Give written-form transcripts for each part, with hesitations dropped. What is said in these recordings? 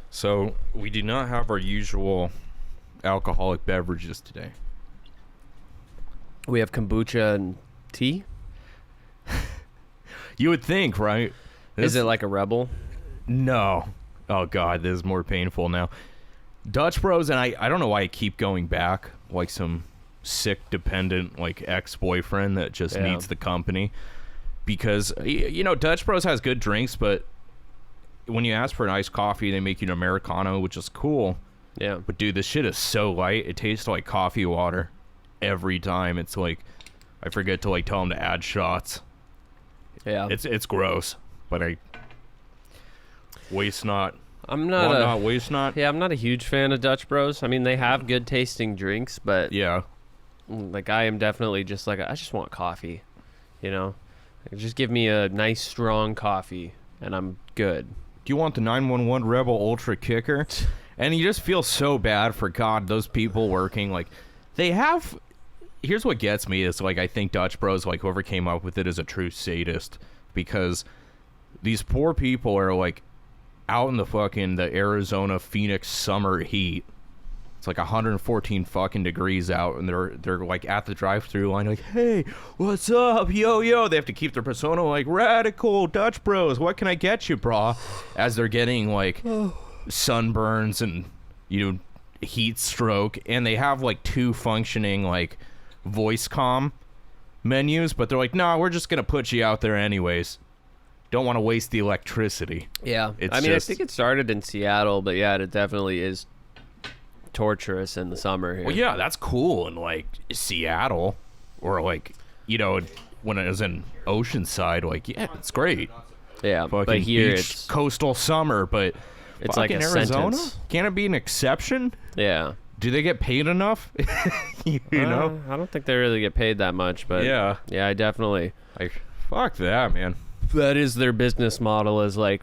So, we do not have our usual alcoholic beverages today. We have kombucha and tea. You would think, right? Is it like a Rebel? No. Oh, God, this is more painful now. Dutch Bros, and I don't know why I keep going back, like some sick, dependent, like, ex-boyfriend that just needs the company. Because, you know, Dutch Bros has good drinks, but when you ask for an iced coffee, they make you an Americano, which is cool. Yeah. But, dude, this shit is so light. It tastes like coffee water every time. It's like, I forget to, like, tell them to add shots. Yeah. It's gross, but I waste not. I'm not waste not. Yeah, I'm not a huge fan of Dutch Bros. I mean, they have good tasting drinks, but Yeah. like I am definitely just like I just want coffee, you know. Like, just give me a nice strong coffee and I'm good. Do you want the 911 Rebel Ultra Kicker? And you just feel so bad for God, those people working like they have. Here's what gets me is like I think Dutch Bros, like whoever came up with it, is a true sadist, because these poor people are like out in the Arizona Phoenix summer heat. It's like 114 fucking degrees out, and they're like at the drive-thru line, like, hey, what's up, yo? They have to keep their persona like radical Dutch Bros. What can I get you, brah? As they're getting like sunburns and heat stroke, and they have like two functioning like voice comm menus, but they're like, nah, we're just gonna put you out there anyways. Don't want to waste the electricity. Yeah. I think it started in Seattle, but yeah, it definitely is torturous in the summer here. Well, yeah, that's cool in like Seattle, or like when it was in Oceanside, like yeah, it's great. Yeah, fucking but here beach, it's coastal summer, but it's like a Arizona? sentence. Can't it be an exception? Yeah. Do they get paid enough? you know? I don't think they really get paid that much, but yeah, I definitely. Like, fuck that, man. That is their business model, is like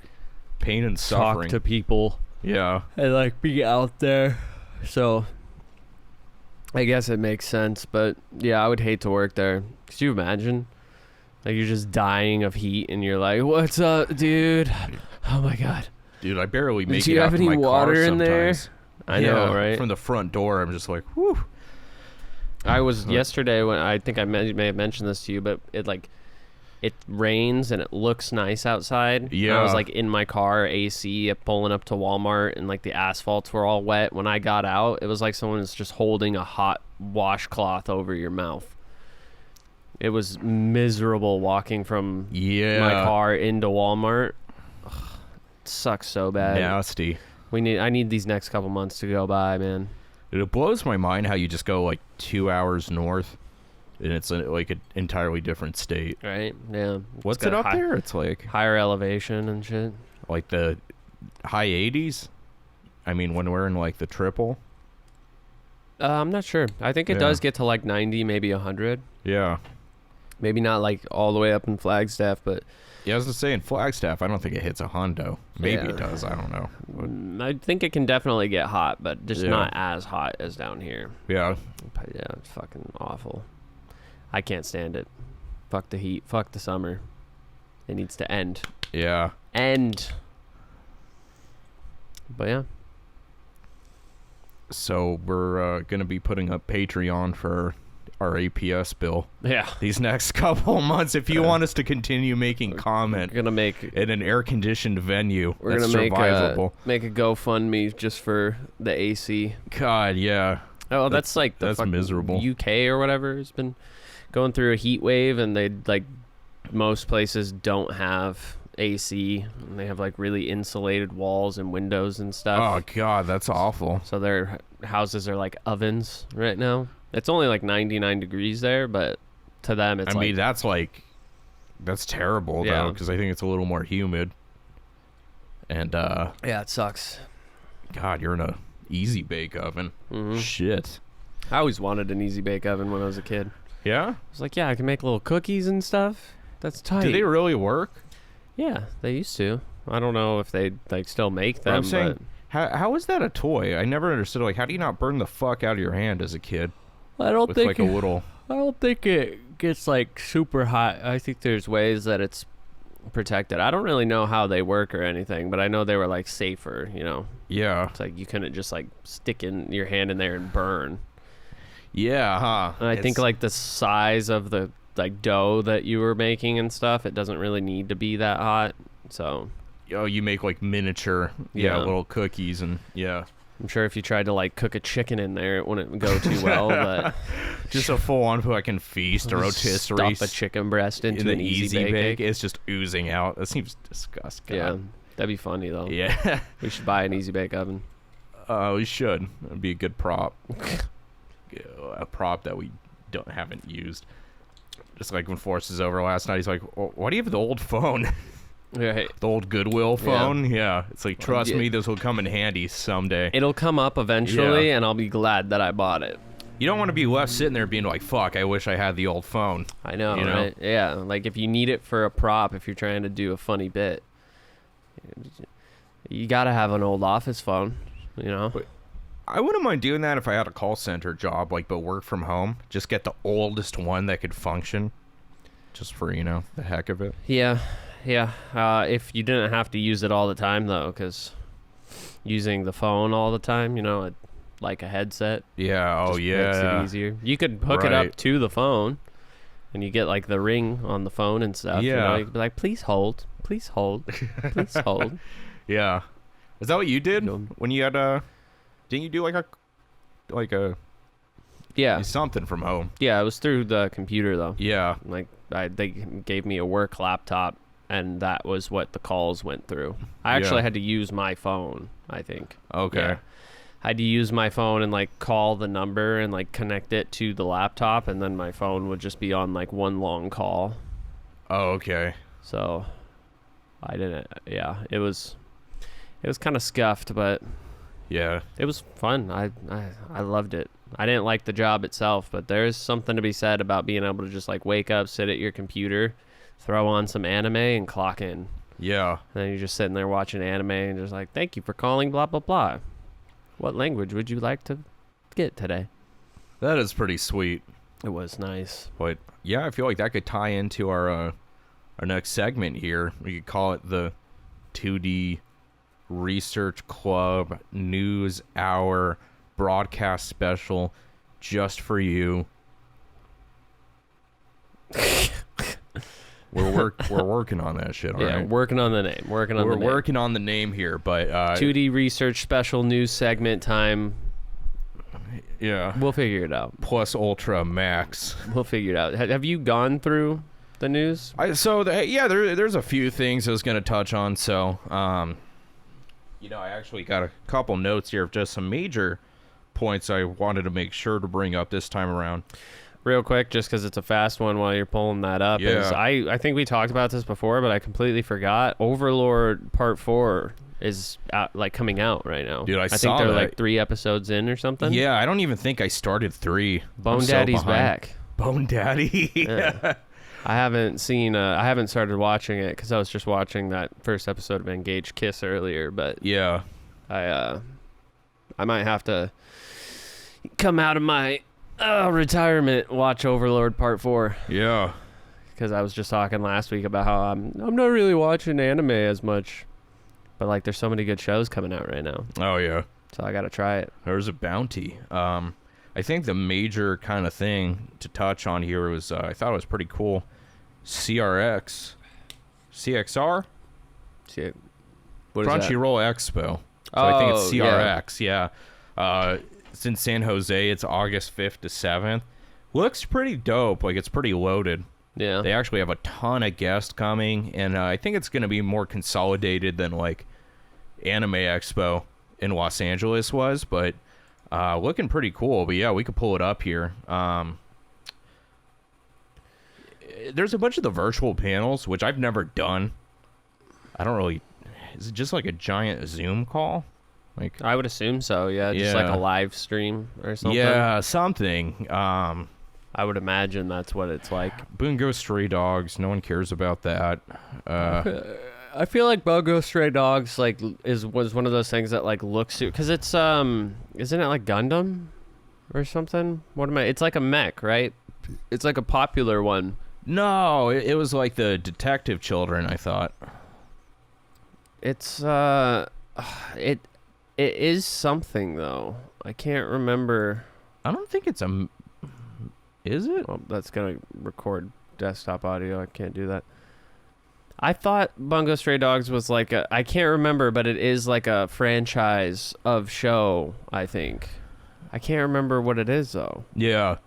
pain and suffering. Talk to people. Yeah. And like be out there. So I guess it makes sense, but yeah, I would hate to work there. Could you imagine? Like you're just dying of heat and you're like, what's up, dude? Oh my God. Dude, I barely make Do you it have out any to my water car in there? sometimes. I know, right? From the front door, I'm just like, whew. I was yesterday when I think I may have mentioned this to you, but it rains and it looks nice outside. Yeah. I was like in my car, AC, pulling up to Walmart, and like the asphalts were all wet. When I got out, it was like someone was just holding a hot washcloth over your mouth. It was miserable walking from my car into Walmart. Ugh, it sucks so bad. Nasty. I need these next couple months to go by, man. It blows my mind how you just go like 2 hours north, and it's like an entirely different state. Right? Yeah. What's it up there? It's like higher elevation and shit. Like the high 80s? I mean, when we're in like the triple? I'm not sure. I think it does get to like 90, maybe 100. Yeah. Maybe not like all the way up in Flagstaff, but... Yeah, I was just saying, Flagstaff, I don't think it hits a hundo. Maybe it does, I don't know. I think it can definitely get hot, but just not as hot as down here. Yeah. But yeah, it's fucking awful. I can't stand it. Fuck the heat. Fuck the summer. It needs to end. Yeah. End. But yeah. So we're going to be putting up Patreon for our APS bill. Yeah. These next couple months, if you want us to continue making comment we're gonna make in an air-conditioned venue we're that's gonna survivable. Make a GoFundMe just for the AC. God, yeah. Oh, that's like that's miserable. UK or whatever has been going through a heat wave, and they like most places don't have AC, and they have like really insulated walls and windows and stuff. Oh God, that's awful. So their houses are like ovens right now. It's only like 99 degrees there, but to them it's I mean, that's terrible though, because I think it's a little more humid. And yeah, it sucks. God, you're in a easy bake oven. Mm-hmm. Shit. I always wanted an easy bake oven when I was a kid. Yeah? I was like, yeah, I can make little cookies and stuff. That's tight. Do they really work? Yeah, they used to. I don't know if they like still make them. I'm saying, how is that a toy? I never understood. Like, how do you not burn the fuck out of your hand as a kid? I don't with think like a little. I don't think it gets like super hot. I think there's ways that it's protected. I don't really know how they work or anything, but I know they were like safer, Yeah. It's like you couldn't just like stick in your hand in there and burn. Yeah, huh. And I think like the size of the like dough that you were making and stuff, it doesn't really need to be that hot. So you make like miniature little cookies, and I'm sure if you tried to like cook a chicken in there, it wouldn't go too well. But just a full-on fucking feast or rotisserie. Stuff a chicken breast into an easy bake. It's just oozing out. That seems disgusting. Yeah, that'd be funny though. Yeah. We should buy an easy bake oven. We should. It'd be a good prop. A prop that we haven't used. Just like when Forrest is over last night, he's like, "Why do you have the old phone?" Right. The old Goodwill phone. Yeah. It's like, trust me, this will come in handy someday. It'll come up eventually, and I'll be glad that I bought it. You don't want to be left sitting there being like, "Fuck, I wish I had the old phone." I know, right? Yeah. Like if you need it for a prop, if you're trying to do a funny bit, you gotta have an old office phone. But I wouldn't mind doing that if I had a call center job, but work from home. Just get the oldest one that could function, just for the heck of it. Yeah. If you didn't have to use it all the time, though, because using the phone all the time, like a headset. Yeah. Makes it easier. You could hook it up to the phone, and you get like the ring on the phone and stuff. Yeah. You could be like, please hold, please hold, please hold. Yeah. Is that what you did when you had Didn't you do like a something from home? Yeah, it was through the computer though. Yeah. Like they gave me a work laptop, and that was what the calls went through. I actually had to use my phone, I think. Okay. Yeah. I had to use my phone and like call the number and like connect it to the laptop, and then my phone would just be on like one long call. Oh, okay. So I didn't. Yeah, it was kind of scuffed, but yeah, it was fun. I loved it. I didn't like the job itself, but there's something to be said about being able to just like wake up, sit at your computer, throw on some anime, and clock in. Yeah. And then you're just sitting there watching anime and just like, thank you for calling blah blah blah. What language would you like to get today? That is pretty sweet. It was nice. But yeah, I feel like that could tie into our next segment here. We could call it the 2D Research Club News Hour broadcast special just for you. We're working on that shit, all right? Yeah, working on the name. We're working on the name here, but 2D Research special news segment time. Yeah. We'll figure it out. Plus Ultra Max. We'll figure it out. Have you gone through the news? There's a few things I was going to touch on. So, I actually got a couple notes here of just some major points I wanted to make sure to bring up this time around. Real quick, just because it's a fast one while you're pulling that up. Yeah. I think we talked about this before, but I completely forgot. Overlord Part 4 is coming out right now. Dude, I saw think they're that. like 3 episodes in or something. Yeah, I don't even think I started 3. Bone Daddy's back. Bone Daddy. Yeah. I haven't started watching it because I was just watching that first episode of Engaged Kiss earlier, but yeah, I might have to come out of my retirement, watch Overlord Part 4. Yeah, because I was just talking last week about how I'm not really watching anime as much, but like there's so many good shows coming out right now. Oh yeah, so I gotta try it. There's a bounty. I think the major kind of thing to touch on here was I thought it was pretty cool. CXR? What is Crunchyroll Expo. So I think it's CRX, yeah. It's in San Jose. It's August 5th to 7th. Looks pretty dope. Like, it's pretty loaded. Yeah. They actually have a ton of guests coming, and I think it's going to be more consolidated than, like, Anime Expo in Los Angeles was, but looking pretty cool. But, yeah, we could pull it up here. There's a bunch of the virtual panels, which I've never done. I don't really... Is it just like a giant Zoom call? Like, I would assume so, yeah. Just like a live stream or something. Yeah, something. I would imagine that's what it's like. Bungo Stray Dogs. No one cares about that. I feel like Bungo Stray Dogs was one of those things that like looks... Because it's... Isn't it like Gundam or something? It's like a mech, right? It's like a popular one. No, it was like the detective children, I thought. It's it is something though. I can't remember. I don't think it's is it? Oh, that's gonna record desktop audio. I can't do that. I thought Bungo Stray Dogs was like I can't remember, but it is like a franchise of show, I think. I can't remember what it is though. Yeah.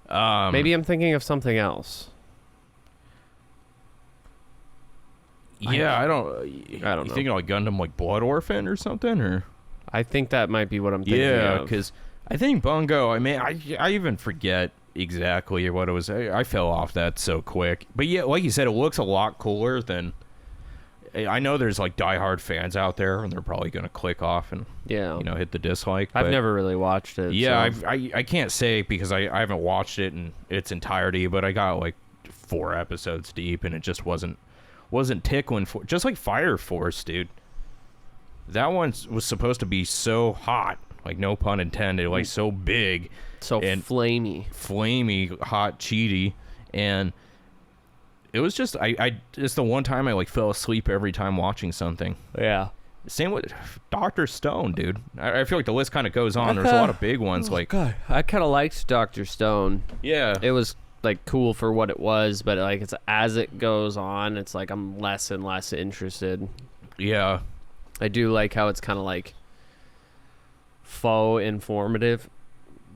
Maybe I'm thinking of something else. Yeah, I don't know. You thinking like Gundam like Blood Orphan or something, or? I think that might be what I'm thinking of. Yeah, because I think Bungo, I mean, I even forget exactly what it was. I fell off that so quick. But yeah, like you said, it looks a lot cooler than... I know there's like diehard fans out there, and they're probably going to click off and hit the dislike. I've never really watched it. Yeah, so. I can't say because I haven't watched it in its entirety, but I got like 4 episodes deep, and it just wasn't tickling for... Just like Fire Force, dude. That one was supposed to be so hot, like no pun intended, like so big, so and flamey, hot, cheaty, and it was just it's the one time I like fell asleep every time watching something. Yeah. Same with Dr. Stone, dude. I feel like the list kind of goes on. There's a lot of big ones. Like, God, I kind of liked Dr. Stone. Yeah, it was like cool for what it was, but like it's as it goes on, it's like I'm less and less interested. Yeah. I do like how it's kind of like faux informative.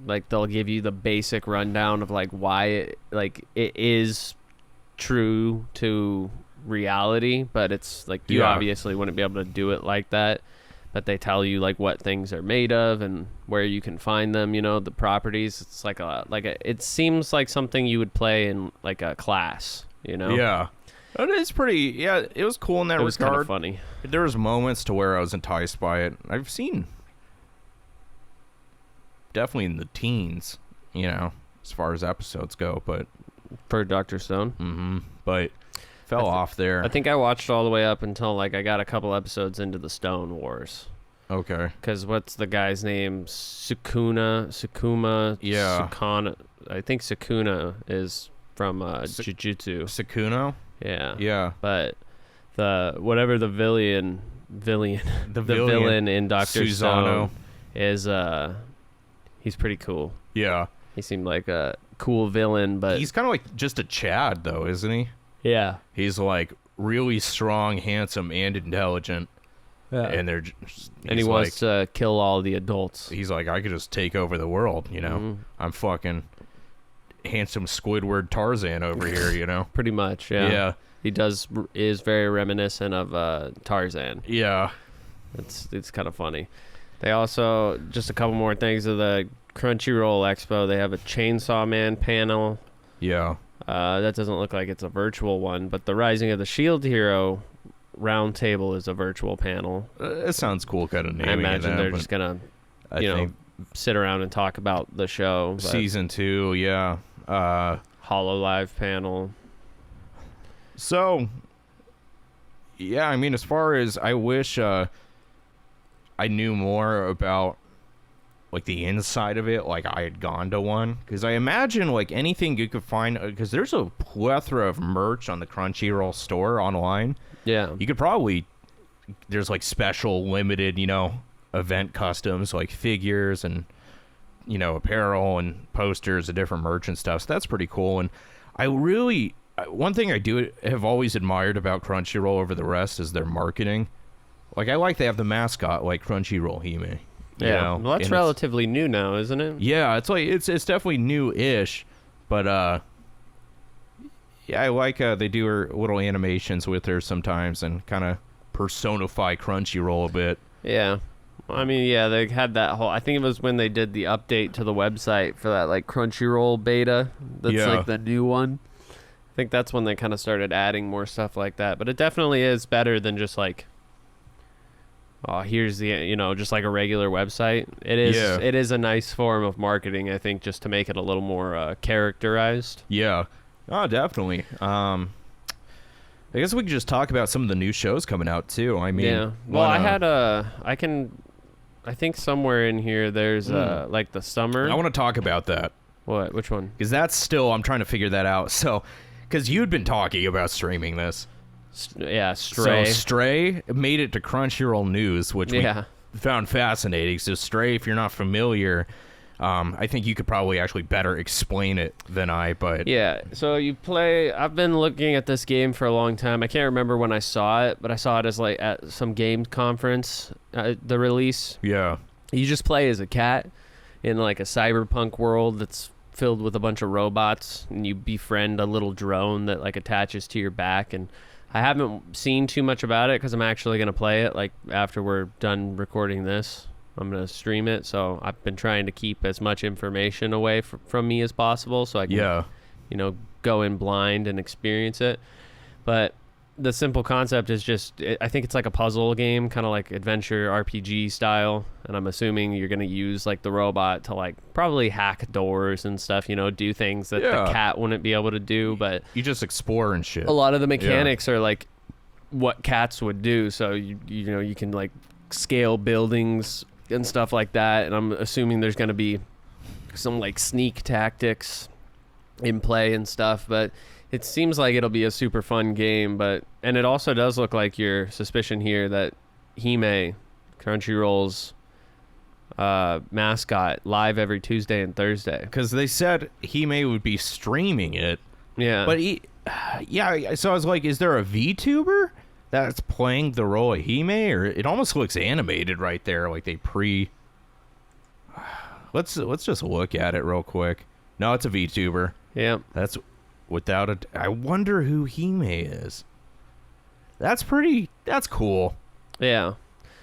Like they'll give you the basic rundown of like why it is true to reality, but it's like you obviously wouldn't be able to do it like that. But they tell you like what things are made of and where you can find them. The properties. It's like it seems like something you would play in like a class. Yeah. It is pretty. Yeah, it was cool in that regard. It was kind of funny. There was moments to where I was enticed by it. I've seen definitely in the teens, as far as episodes go, but for Dr. Stone. Mm-hmm. But fell off there. I think I watched all the way up until like I got a couple episodes into the Stone Wars. Okay. Because what's the guy's name? Sukuna. Yeah. Sukuna. I think Sukuna is from Jujutsu. Sukuno. Yeah. Yeah. But the villain in Dr. Stone is he's pretty cool. Yeah. He seemed like a cool villain, but he's kind of like just a Chad though, isn't he? Yeah. He's like really strong, handsome, and intelligent. Yeah. And he wants to kill all the adults. He's like, I could just take over the world, Mm-hmm. I'm fucking handsome Squidward Tarzan over here, Pretty much, yeah. Yeah. He is very reminiscent of Tarzan. Yeah. It's kind of funny. They also, just a couple more things of the Crunchyroll Expo, they have a Chainsaw Man panel. Yeah. That doesn't look like it's a virtual one, but the Rising of the Shield Hero roundtable is a virtual panel. It sounds cool, kind of naming I imagine it they're just gonna, sit around and talk about the show. Season 2, yeah. HoloLive panel. So, yeah, I mean, as far as I wish I knew more about like the inside of it, like I had gone to one, because I imagine like anything you could find, because there's a plethora of merch on the Crunchyroll store online. Yeah, you could probably, there's like special limited event customs like figures and apparel and posters of different merch and stuff, so that's pretty cool. And I really, one thing I have always admired about Crunchyroll over the rest is their marketing. Like I like they have the mascot like Crunchyroll Hime. Yeah, well, that's relatively new now, isn't it? Yeah, it's like it's definitely new-ish, but yeah, I like they do her little animations with her sometimes and kind of personify Crunchyroll a bit. Yeah, I mean, yeah, they had that whole. I think it was when they did the update to the website for that like Crunchyroll beta. That's like the new one. I think that's when they kind of started adding more stuff like that. But it definitely is better than just like, oh, here's the, just like a regular website. It is. Yeah. It is a nice form of marketing, I think, just to make it a little more characterized. Yeah. Oh, definitely. I guess we could just talk about some of the new shows coming out too. I mean, yeah. Well, I think somewhere in here there's like the summer. I want to talk about that. What? Which one? Because that's still, I'm trying to figure that out. So, because you'd been talking about streaming this. Yeah, Stray. So Stray made it to Crunchyroll News, which we found fascinating. So Stray, if you're not familiar, I think you could probably actually better explain it than I, but... Yeah, so you play... I've been looking at this game for a long time. I can't remember when I saw it, but I saw it as like at some game conference, the release. Yeah. You just play as a cat in like a cyberpunk world that's filled with a bunch of robots, and you befriend a little drone that like attaches to your back. And I haven't seen too much about it because I'm actually going to play it like after we're done recording this. I'm going to stream it, so I've been trying to keep as much information away from me as possible so I can, you know, go in blind and experience it. But the simple concept is just, I think it's like a puzzle game, kind of like adventure RPG style, and I'm assuming you're going to use like the robot to like probably hack doors and stuff, you know, do things that the cat wouldn't be able to do, but... You just explore and shit. A lot of the mechanics are like what cats would do, so you know, you can like scale buildings and stuff like that, and I'm assuming there's going to be some like sneak tactics in play and stuff, but it seems like it'll be a super fun game. And it also does look like your suspicion here that Hime, Crunchyroll's mascot, live every Tuesday and Thursday, because they said Hime would be streaming it. But so I was like, is there a VTuber that's playing the role of Hime? Or it almost looks animated right there, like they let's just look at it real quick. No, it's a VTuber. Yeah, that's without a... I wonder who Hime is. That's cool. Yeah,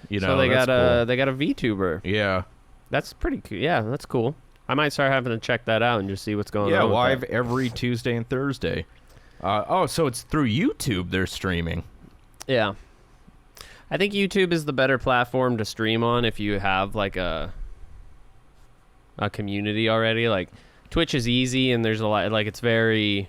you know, so they got a VTuber. Yeah, that's pretty cool. Yeah, that's cool. I might start having to check that out and just see what's going on. Yeah, live every Tuesday and Thursday. So it's through YouTube they're streaming. Yeah. I think YouTube is the better platform to stream on if you have like a community already. Like Twitch is easy and there's a lot, like it's very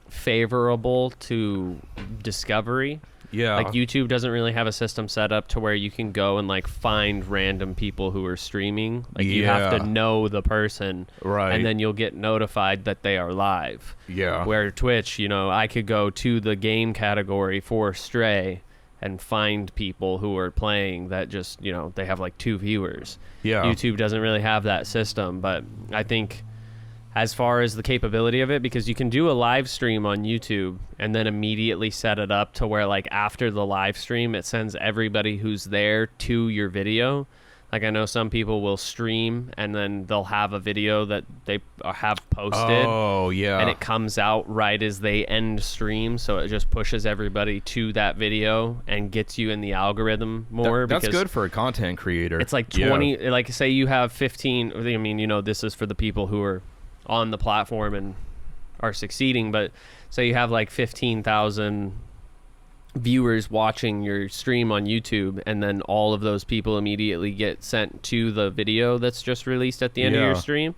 favorable to discovery. Yeah. Like YouTube doesn't really have a system set up to where you can go and like find random people who are streaming. Like you have to know the person, right? And then you'll get notified that they are live. Yeah. Where Twitch, you know, I could go to the game category for Stray and find people who are playing that just, you know, they have like 2 viewers. Yeah. YouTube doesn't really have that system, but I think as far as the capability of it, because you can do a live stream on YouTube and then immediately set it up to where like after the live stream it sends everybody who's there to your video. Like I know some people will stream and then they'll have a video that they have posted. Oh, yeah. And it comes out right as they end stream, so it just pushes everybody to that video and gets you in the algorithm more. That's good for a content creator. It's like 20, like say you have 15, I mean, you know, this is for the people who are on the platform and are succeeding, but say you have like 15,000 viewers watching your stream on YouTube, and then all of those people immediately get sent to the video that's just released at the end of your stream.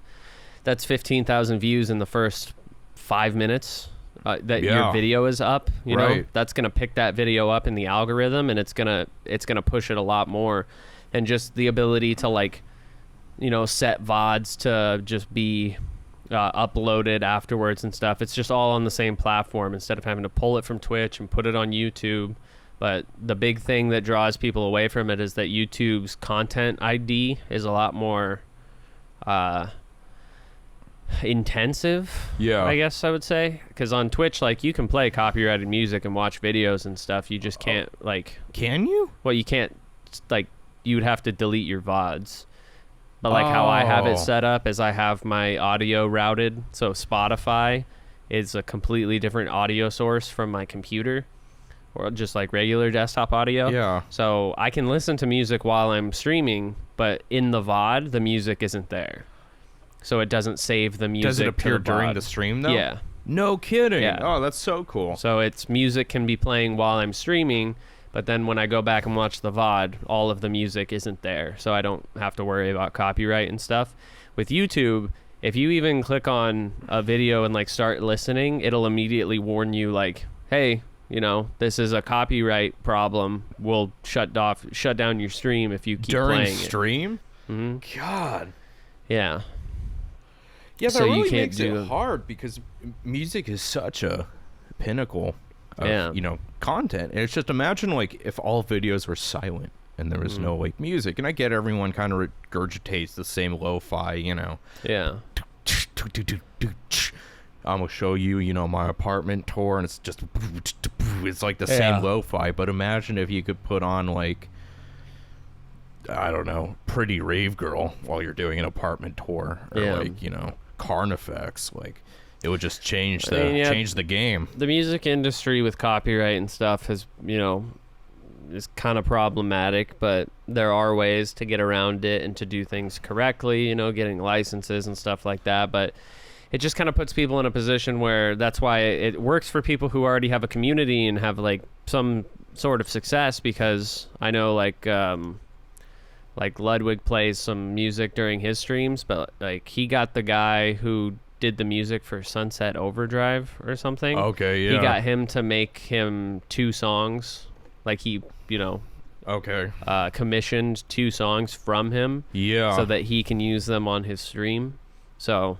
That's 15,000 views in the first 5 minutes that your video is up. You know, that's gonna pick that video up in the algorithm, and it's gonna push it a lot more. And just the ability to like, you know, set VODs to just be uploaded afterwards and stuff. It's just all on the same platform instead of having to pull it from Twitch and put it on YouTube. But the big thing that draws people away from it is that YouTube's content ID is a lot more intensive, I guess I would say, because on Twitch, like, you can play copyrighted music and watch videos and stuff. You just can't like... Can you? Well, you can't, like, you would have to delete your VODs. But like how I have it set up is I have my audio routed, so Spotify is a completely different audio source from my computer, or just like regular desktop audio. Yeah. So I can listen to music while I'm streaming, but in the VOD, the music isn't there. So it doesn't save the music. Does it appear to the during VOD. The stream though? Yeah. No kidding. Yeah. Oh, that's so cool. So it's music can be playing while I'm streaming, but then when I go back and watch the VOD, all of the music isn't there, so I don't have to worry about copyright and stuff. With YouTube, if you even click on a video and like start listening, it'll immediately warn you like, hey, you know, this is a copyright problem. We'll shut down your stream if you keep during playing stream? Mm-hmm. God. Yeah. Yeah, that So you really can't makes do- it hard because music is such a pinnacle of, Yeah. content. And it's just imagine, like, if all videos were silent and there was no, like, music. And I get everyone kind of regurgitates the same lo-fi, Yeah. I'm gonna show you, my apartment tour, and it's just, it's like the Yeah. same lo-fi. But imagine if you could put on, like, I don't know, Pretty Rave Girl while you're doing an apartment tour, or Yeah. like, Carnifex. Like, it would just change the I mean, yeah, change the game. The music industry with copyright and stuff has, is kind of problematic, but there are ways to get around it and to do things correctly, getting licenses and stuff like that. But it just kind of puts people in a position where that's why it works for people who already have a community and have like some sort of success, because I know like Ludwig plays some music during his streams, but like he got the guy who did the music for Sunset Overdrive or something. Okay, yeah. He got him to make him 2 songs. Like he, Okay. commissioned 2 songs from him. Yeah. So that he can use them on his stream. So,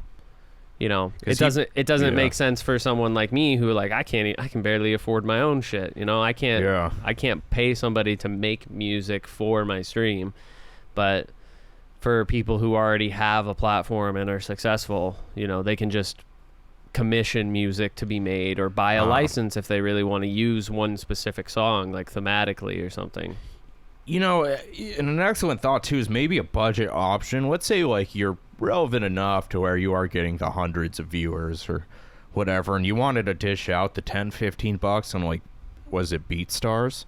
it 'Cause doesn't yeah. make sense for someone like me who like I can barely afford my own shit. I can't pay somebody to make music for my stream. But for people who already have a platform and are successful, they can just commission music to be made or buy a license if they really want to use one specific song, like thematically or something. And an excellent thought too is maybe a budget option. Let's say like you're relevant enough to where you are getting the hundreds of viewers or whatever, and you wanted to dish out the $10-15 on, like, was it BeatStars?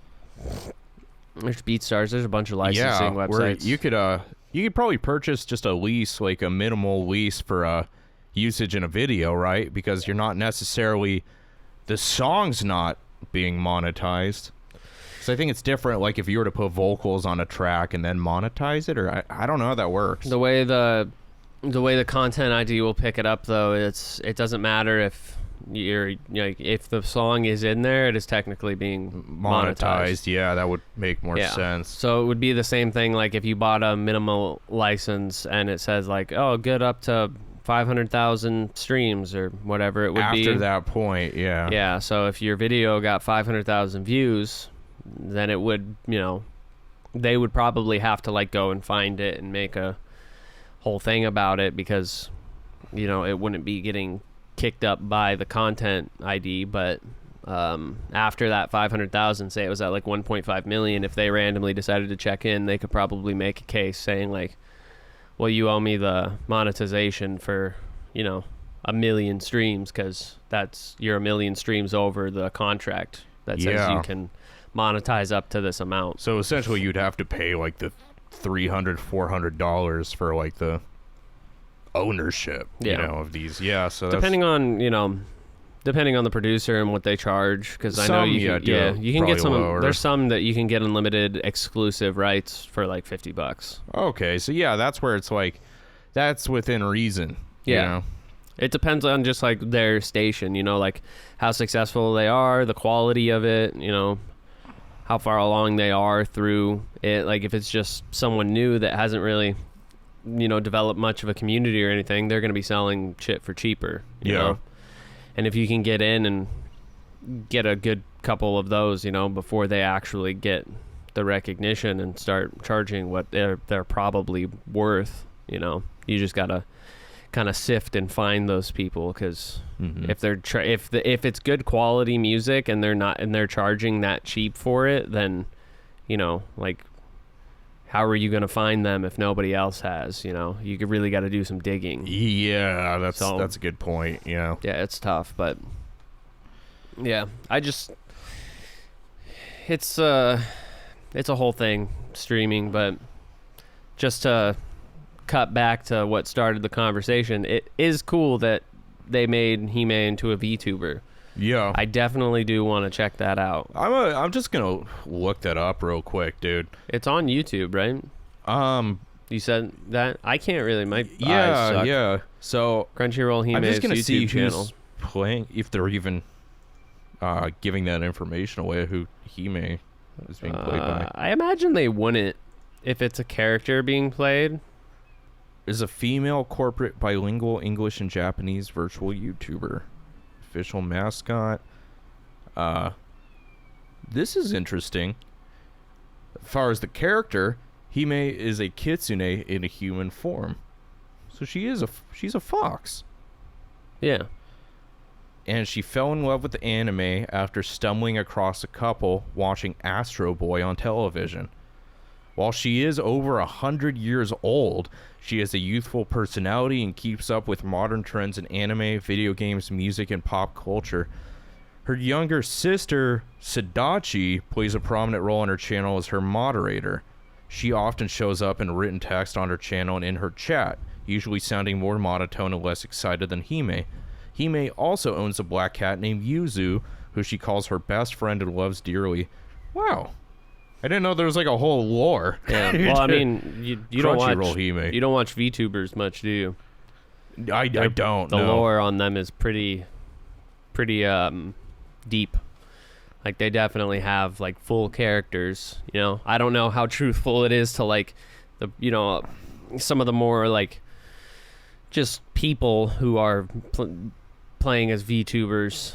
There's BeatStars. There's a bunch of licensing where websites. you could probably purchase just a lease, like a minimal lease for usage in a video, right? Because you're not necessarily, the song's not being monetized. So I think it's different, like if you were to put vocals on a track and then monetize it, or I don't know how that works. The way the content ID will pick it up, though, it doesn't matter if if the song is in there, it is technically being monetized. Yeah, that would make more sense. So it would be the same thing like if you bought a minimal license and it says like, oh, good up to 500,000 streams or whatever it would be. After that point, yeah. Yeah, so if your video got 500,000 views, then it would, they would probably have to like go and find it and make a whole thing about it because, it wouldn't be getting kicked up by the content ID. But after that 500,000, say it was at like 1.5 million, if they randomly decided to check in, they could probably make a case saying like, well, you owe me the monetization for, 1 million streams because you're 1 million streams over the contract that says you can monetize up to this amount. So essentially you'd have to pay like the $300-$400 for like the ownership of these. So depending on the producer and what they charge, because I know you can get some lower. There's some that you can get unlimited exclusive rights for like $50. Okay, so that's where it's like that's within reason. It depends on just like their station, like how successful they are, the quality of it, how far along they are through it. Like if it's just someone new that hasn't really, developed much of a community or anything, they're going to be selling shit for cheaper, you know? And if you can get in and get a good couple of those, before they actually get the recognition and start charging what they're probably worth, you just got to kind of sift and find those people, because if they're if it's good quality music and they're charging that cheap for it, then like how are you going to find them if nobody else has? You really got to do some digging. Yeah, that's a good point. Yeah, it's tough, but it's a whole thing, streaming. But just to cut back to what started the conversation, it is cool that they made Hime into a VTuber. Yeah, I definitely do want to check that out. I'm just gonna look that up real quick, dude. It's on YouTube, right? You said that? I can't really. My eyes suck. Yeah. So Crunchyroll Hime's I'm just gonna YouTube see channel. who's playing, if they're even giving that information away. Who Hime is being played by? I imagine they wouldn't if it's a character being played. is a female corporate bilingual English and Japanese virtual YouTuber. Official mascot. This is interesting. As far as the character, Hime is a kitsune in a human form. So she's a fox. Yeah. And she fell in love with the anime after stumbling across a couple watching Astro Boy on television. While she is over 100 years old, she has a youthful personality and keeps up with modern trends in anime, video games, music, and pop culture. Her younger sister, Sadachi, plays a prominent role on her channel as her moderator. She often shows up in written text on her channel and in her chat, usually sounding more monotone and less excited than Hime. Hime also owns a black cat named Yuzu, who she calls her best friend and loves dearly. Wow. I didn't know there was like a whole lore. Yeah. Well, I mean, you don't watch Hime. You don't watch VTubers much, do you? I don't. The lore on them is pretty deep. Like they definitely have like full characters. You know, I don't know how truthful it is to like the some of the more like just people who are playing as VTubers.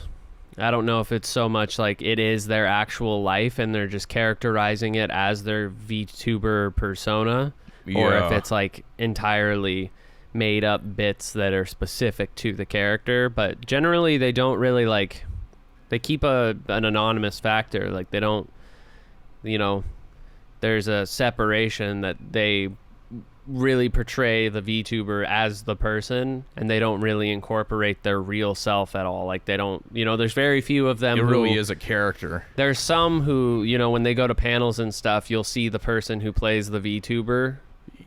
I don't know if it's so much like it is their actual life and they're just characterizing it as their VTuber persona, or if it's like entirely made up bits that are specific to the character. But generally they don't really like, they keep an anonymous factor. Like they don't, there's a separation that they really portray the VTuber as the person, and they don't really incorporate their real self at all. Like they don't, there's very few of them. It really is a character. There's some who, when they go to panels and stuff, you'll see the person who plays the VTuber,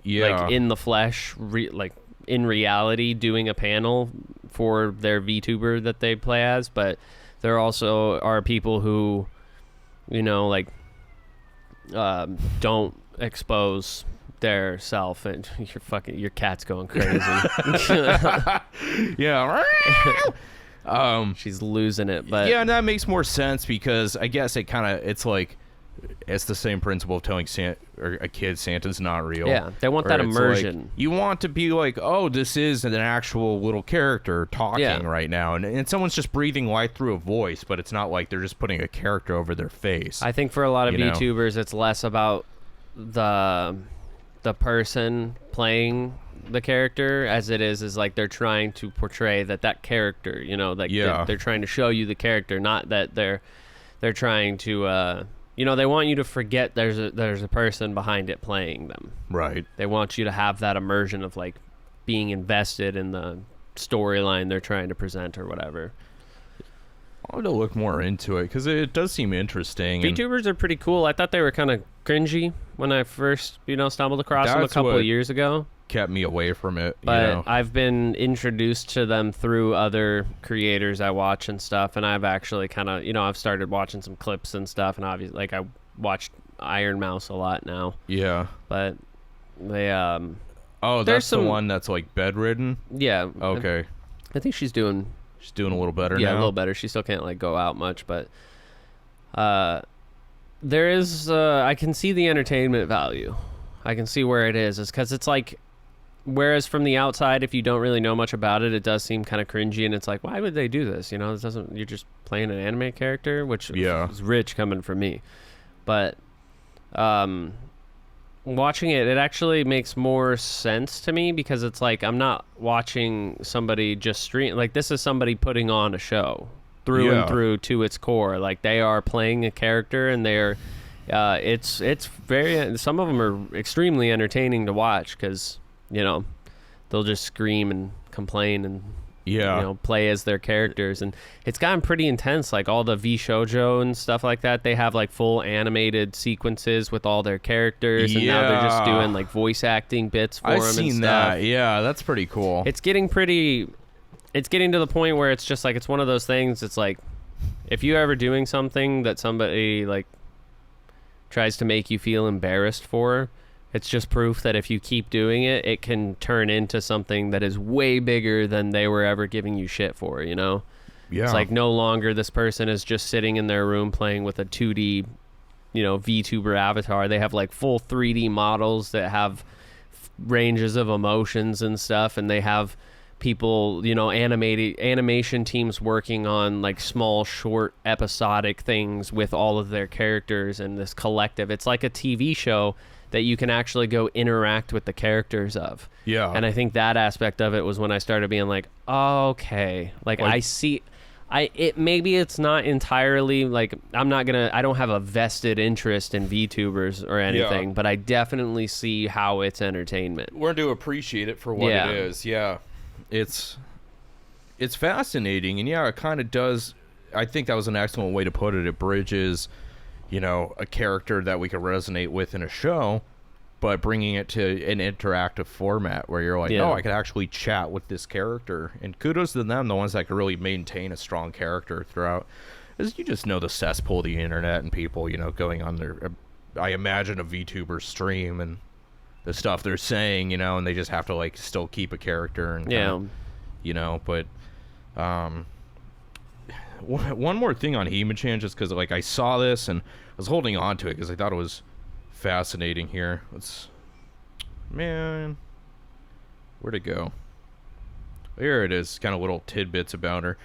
like in the flesh, like in reality, doing a panel for their VTuber that they play as. But there also are people who, don't expose their self, and your cat's going crazy. Yeah. She's losing it. But yeah, and that makes more sense because I guess it's the same principle of telling a kid Santa's not real. Yeah, they want that immersion. Like, you want to be like, oh, this is an actual little character talking right now, and someone's just breathing life through a voice, but it's not like they're just putting a character over their face. I think for a lot of VTubers, it's less about the person playing the character as it is like they're trying to portray that character, they're trying to show you the character, not that they're trying to they want you to forget there's a person behind it playing them. Right. They want you to have that immersion of like being invested in the storyline they're trying to present or whatever. I want to look more into it because it does seem interesting. VTubers are pretty cool. I thought they were kind of cringy when I first, stumbled across them a couple of years ago. Kept me away from it. But I've been introduced to them through other creators I watch and stuff, and I've actually kind of, I've started watching some clips and stuff, and obviously, like, I watched Iron Mouse a lot now. Yeah. But they, oh, that's the one that's, like, bedridden? Yeah. Okay. I think she's doing a little better now? Yeah, a little better. She still can't, like, go out much, but there is, I can see the entertainment value. I can see where it is. It's because it's like, whereas from the outside, if you don't really know much about it, it does seem kind of cringy, and it's like, why would they do this? This doesn't. You're just playing an anime character, which is rich coming from me. But watching it actually makes more sense to me because it's like I'm not watching somebody just stream. Like this is somebody putting on a show through and through to its core. Like they are playing a character, and they're. It's very. Some of them are extremely entertaining to watch because. They'll just scream and complain and play as their characters, and it's gotten pretty intense. Like all the V Shoujo and stuff like that, they have like full animated sequences with all their characters, and now they're just doing like voice acting bits for them. I've seen that. Yeah, that's pretty cool. It's getting to the point where it's just like it's one of those things. It's like if you're ever doing something that somebody like tries to make you feel embarrassed for. It's just proof that if you keep doing it, it can turn into something that is way bigger than they were ever giving you shit for, Yeah. It's like no longer this person is just sitting in their room playing with a 2D, VTuber avatar. They have like full 3D models that have ranges of emotions and stuff, and they have people, you know, animation teams working on like small, short, episodic things with all of their characters and this collective. It's like a TV show that you can actually go interact with the characters of. Yeah. And I think that aspect of it was when I started being like, oh, okay, like I see. Maybe it's not entirely like I don't have a vested interest in VTubers or anything, but I definitely see how it's entertainment. Learn to appreciate it for what it is. Yeah. It's fascinating, and it kind of does. I think that was an excellent way to put it. It bridges, you know, a character that we could resonate with in a show, but bringing it to an interactive format where you're like, oh, I could actually chat with this character. And kudos to them, the ones that could really maintain a strong character throughout. As you just know, the cesspool of the internet and people, you know, going on their, I imagine a VTuber stream and the stuff they're saying, you know, and they just have to like still keep a character and kinda, you know. But one more thing on Hime-chan, just because like I saw this and I was holding on to it because I thought it was fascinating here. Where'd it go? Here it is, kind of little tidbits about her.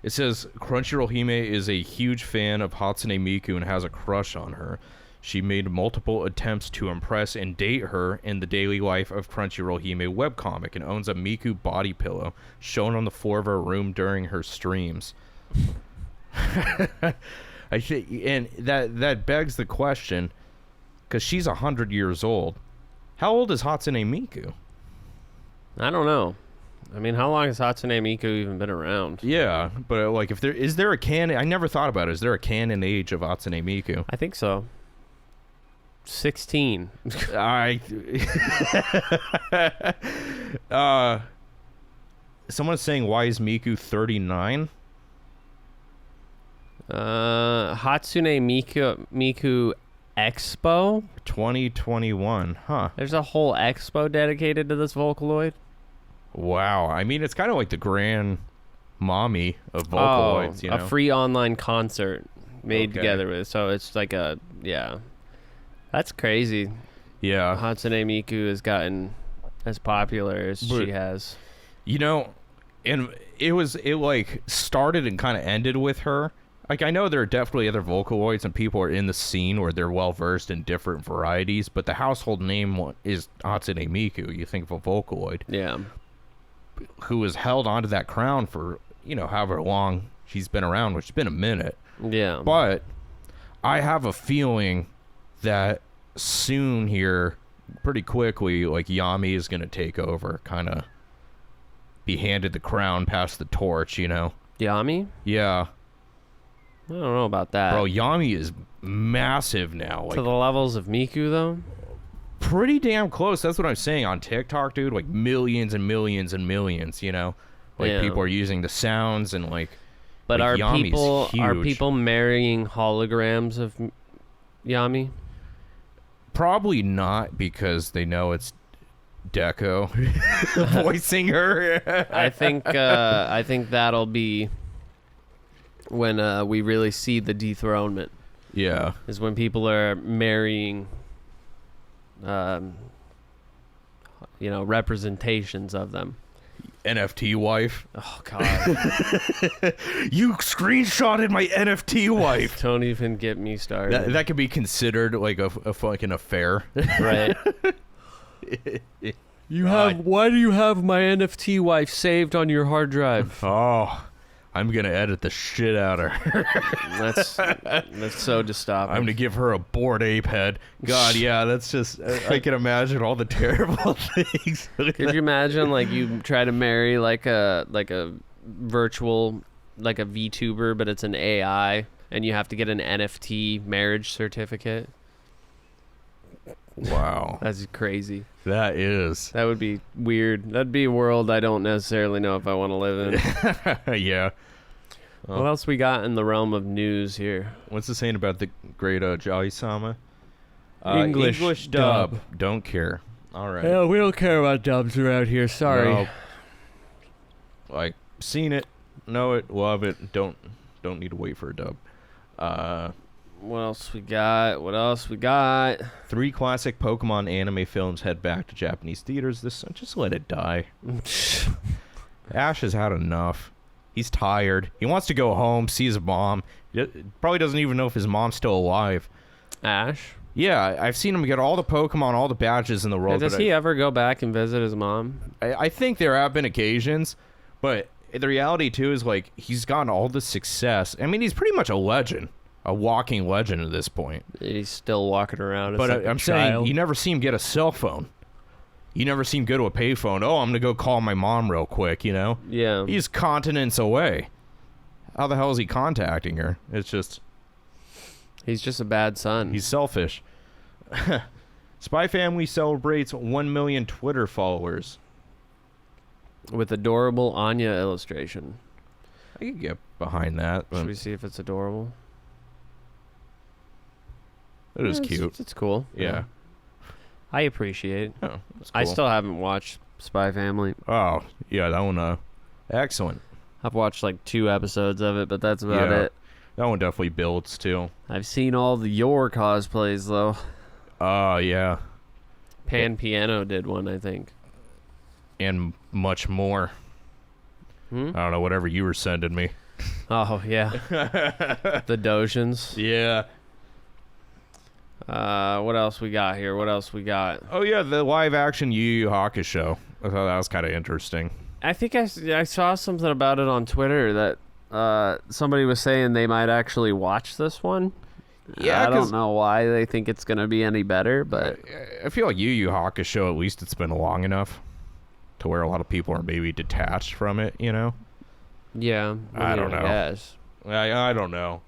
It says Crunchyroll Hime is a huge fan of Hatsune Miku and has a crush on her. She made multiple attempts to impress and date her in the daily life of Crunchyroll Hime webcomic and owns a Miku body pillow shown on the floor of her room during her streams. I think, and that begs the question, because she's 100 years old. How old is Hatsune Miku? I don't know. I mean, how long has Hatsune Miku even been around? Yeah, but like, is there a canon? I never thought about it. Is there a canon age of Hatsune Miku? I think so. 16. Someone's saying, why is Miku 39? Hatsune Miku Expo 2021, huh? There's a whole expo dedicated to this Vocaloid. Wow, I mean, it's kind of like the grand mommy of Vocaloids, you know? A free online concert made together with. So it's like that's crazy. Yeah, Hatsune Miku has gotten as popular as she has. You know, and it like started and kind of ended with her. Like, I know there are definitely other Vocaloids and people are in the scene where they're well-versed in different varieties, but the household name is Hatsune Miku. You think of a Vocaloid. Yeah. Who has held onto that crown for, you know, however long she's been around, which has been a minute. Yeah. But I have a feeling that soon here, pretty quickly, like, Yami is going to take over, kind of be handed the crown, pass the torch, you know? Yami? Yeah. I don't know about that. Bro, Yami is massive now. Like, to the levels of Miku, though? Pretty damn close. That's what I'm saying. On TikTok, dude, like millions and millions and millions, you know? Like, people are using the sounds and, like... But like, are people marrying holograms of Yami? Probably not, because they know it's Deco voicing her. I think that'll be... when we really see the dethronement. Yeah. Is when people are marrying, representations of them. NFT wife. Oh, God. You screenshotted my NFT wife. Don't even get me started. That could be considered like a fucking affair. Right. Why do you have my NFT wife saved on your hard drive? Oh, I'm gonna edit the shit out of her. That's so dystopic. I'm gonna give her a bored ape head. God, yeah, that's just. I can imagine all the terrible things. Could you imagine, like, you try to marry like a virtual, like a VTuber, but it's an AI, and you have to get an NFT marriage certificate? Wow, that's crazy. That would be weird. That'd be a world I don't necessarily know if I want to live in. Yeah. What else we got in the realm of news here? What's it saying about the great Jai-sama? English dub. Don't care. All right. Hell, we don't care about dubs around here. Sorry. No. Like, seen it, know it, love it. Don't need to wait for a dub. What else we got? What else we got? 3 classic Pokemon anime films head back to Japanese theaters this summer. Just let it die. Ash has had enough. He's tired. He wants to go home, see his mom. Probably doesn't even know if his mom's still alive. Ash? Yeah, I've seen him get all the Pokemon, all the badges in the world. Does he ever go back and visit his mom? I think there have been occasions, but the reality, too, is, like, he's gotten all the success. I mean, he's pretty much a legend. A walking legend at this point. He's still walking around as But like I'm a saying, child. you never see him get a cell phone. You never see him go to a payphone. Oh, I'm going to go call my mom real quick, you know? Yeah. He's continents away. How the hell is he contacting her? It's just... He's just a bad son. He's selfish. Spy Family celebrates 1 million Twitter followers. With adorable Anya illustration. I could get behind that. Should we see if it's adorable? It is cute. It's cool. Yeah. I appreciate it. Oh, that's I cool. still haven't watched Spy Family. Oh, yeah, that one, excellent. I've watched like 2 episodes of it, but that's about Yeah. it. That one definitely builds, too. I've seen all the Your cosplays, though. Oh, yeah. Pan Piano did one, I think. And much more. I don't know, whatever you were sending me. Oh, yeah. The Dojins. Yeah. What else we got here? What else we got? Oh, yeah, the live-action Yu Yu Hakusho. I thought that was kind of interesting. I think I saw something about it on Twitter that somebody was saying they might actually watch this one. Yeah, I don't know why they think it's going to be any better, but I feel like Yu Yu Hakusho, at least it's been long enough to where a lot of people are maybe detached from it, you know? yeah, I don't know. Guess. I don't know.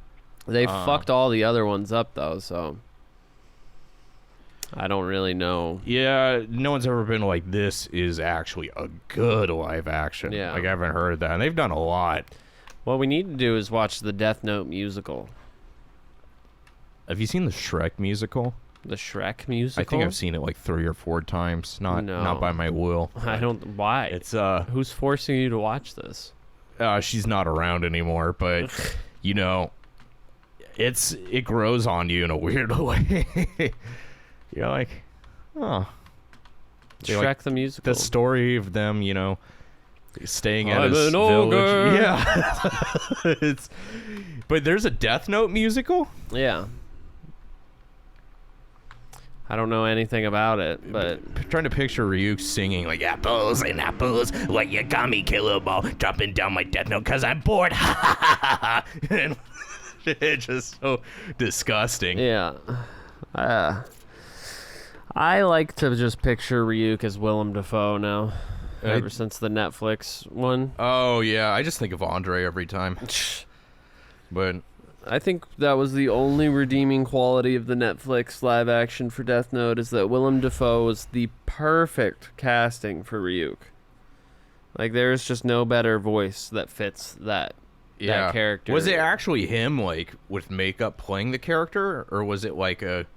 They fucked all the other ones up, though, so I don't really know. Yeah, no one's ever been like, this is actually a good live action. Yeah. Like, I haven't heard that. And they've done a lot. What we need to do is watch the Death Note musical. Have you seen the Shrek musical? The Shrek musical? I think I've seen it like 3 or 4 times. Not by my will. I don't... Why? It's, Who's forcing you to watch this? she's not around anymore, but, you know, it grows on you in a weird way. You're like, oh. Shrek Like, the musical. the story of them, you know, staying at I'm his an village. ogre. Yeah. But there's a Death Note musical? Yeah. I don't know anything about it, but Trying to picture Ryuk singing like apples and apples, like you got me, killer ball, dropping down my Death Note because I'm bored. And it's just so disgusting. yeah. I like to just picture Ryuk as Willem Dafoe now. Ever since the Netflix one. Oh yeah, I just think of Andre every time. But I think that was the only redeeming quality of the Netflix live action for Death Note is that Willem Dafoe was the perfect casting for Ryuk. Like, there's just no better voice that fits that character. Was it actually him, like, with makeup playing the character, or was it like a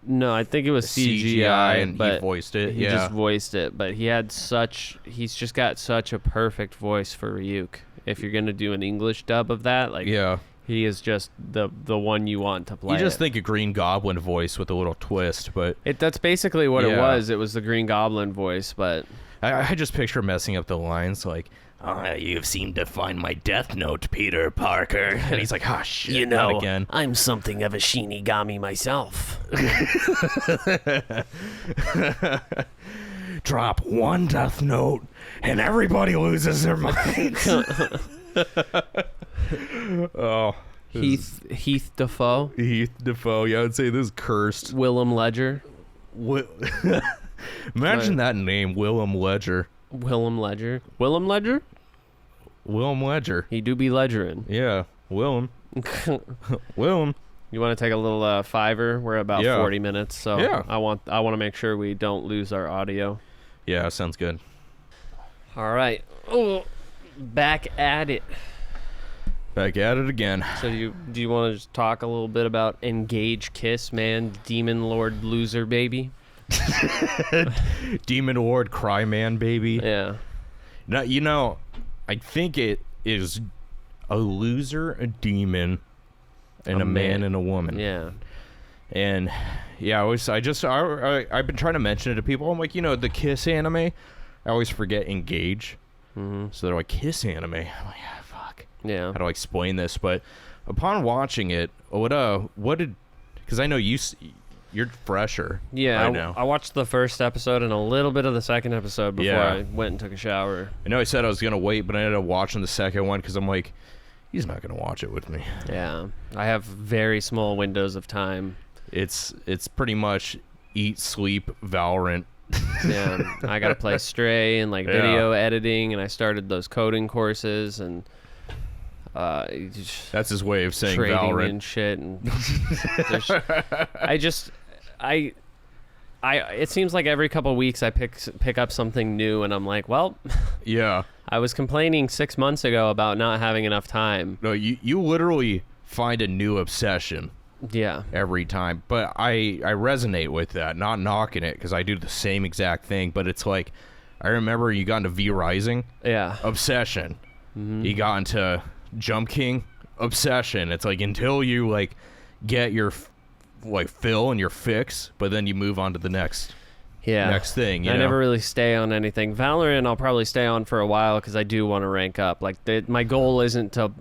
No, I think it was CGI and but he voiced it? He just voiced it, but he's just got such a perfect voice for Ryuk. If you're gonna do an English dub of that, like, yeah. he is just the one you want to play. You just it. think a Green Goblin voice with a little twist, but That's basically what it Yeah. was. It was the Green Goblin voice, but I just picture messing up the lines like, you've seemed to find my Death Note, Peter Parker. And he's like, ah, shit, not again. I'm something of a Shinigami myself. Drop one Death Note, and everybody loses their minds. Oh. Heath Dafoe, Heath Defoe. Yeah, I'd say this is cursed. Willem Ledger, Imagine that name, Willem Ledger. Willem Ledger. Willem Ledger? Willem Ledger. He do be ledgering. Yeah, Willem. Willem. You want to take a little fiver? We're about 40 minutes, so Yeah. I want to make sure we don't lose our audio. Yeah, sounds good. All right. Oh, back at it. Back at it again. So do you want to just talk a little bit about Engage Kiss, man, Demon Lord Loser Baby? Demon Lord Cryman, baby. Yeah. Now, you know, I think it is a loser, a demon, and a man and a woman. Yeah. And yeah, I've been trying to mention it to people. I'm like, the Kiss anime, I always forget Engage. Mm-hmm. So they're like, Kiss anime. I'm like, fuck. Yeah. How do I explain this? But upon watching it, because I know you're fresher. Yeah, right now. I watched the first episode and a little bit of the second episode before Yeah. I went and took a shower. I know I said I was going to wait, but I ended up watching the second one because I'm like, he's not going to watch it with me. Yeah. I have very small windows of time. It's pretty much eat, sleep, Valorant. Yeah, I got to play Stray and like video editing, and I started those coding courses and that's his way of saying trading Valorant and shit. And it seems like every couple of weeks I pick up something new, and I'm like, well, yeah. I was complaining 6 months ago about not having enough time. No, you literally find a new obsession. Yeah. Every time. But I resonate with that, not knocking it, because I do the same exact thing. But it's like, I remember you got into V Rising. Yeah. Obsession. Mm-hmm. You got into Jump King. Obsession. It's like until you like get your fill and your fix, but then you move on to the next thing. I never really stay on anything. Valorant I'll probably stay on for a while because I do want to rank up. Like my goal isn't to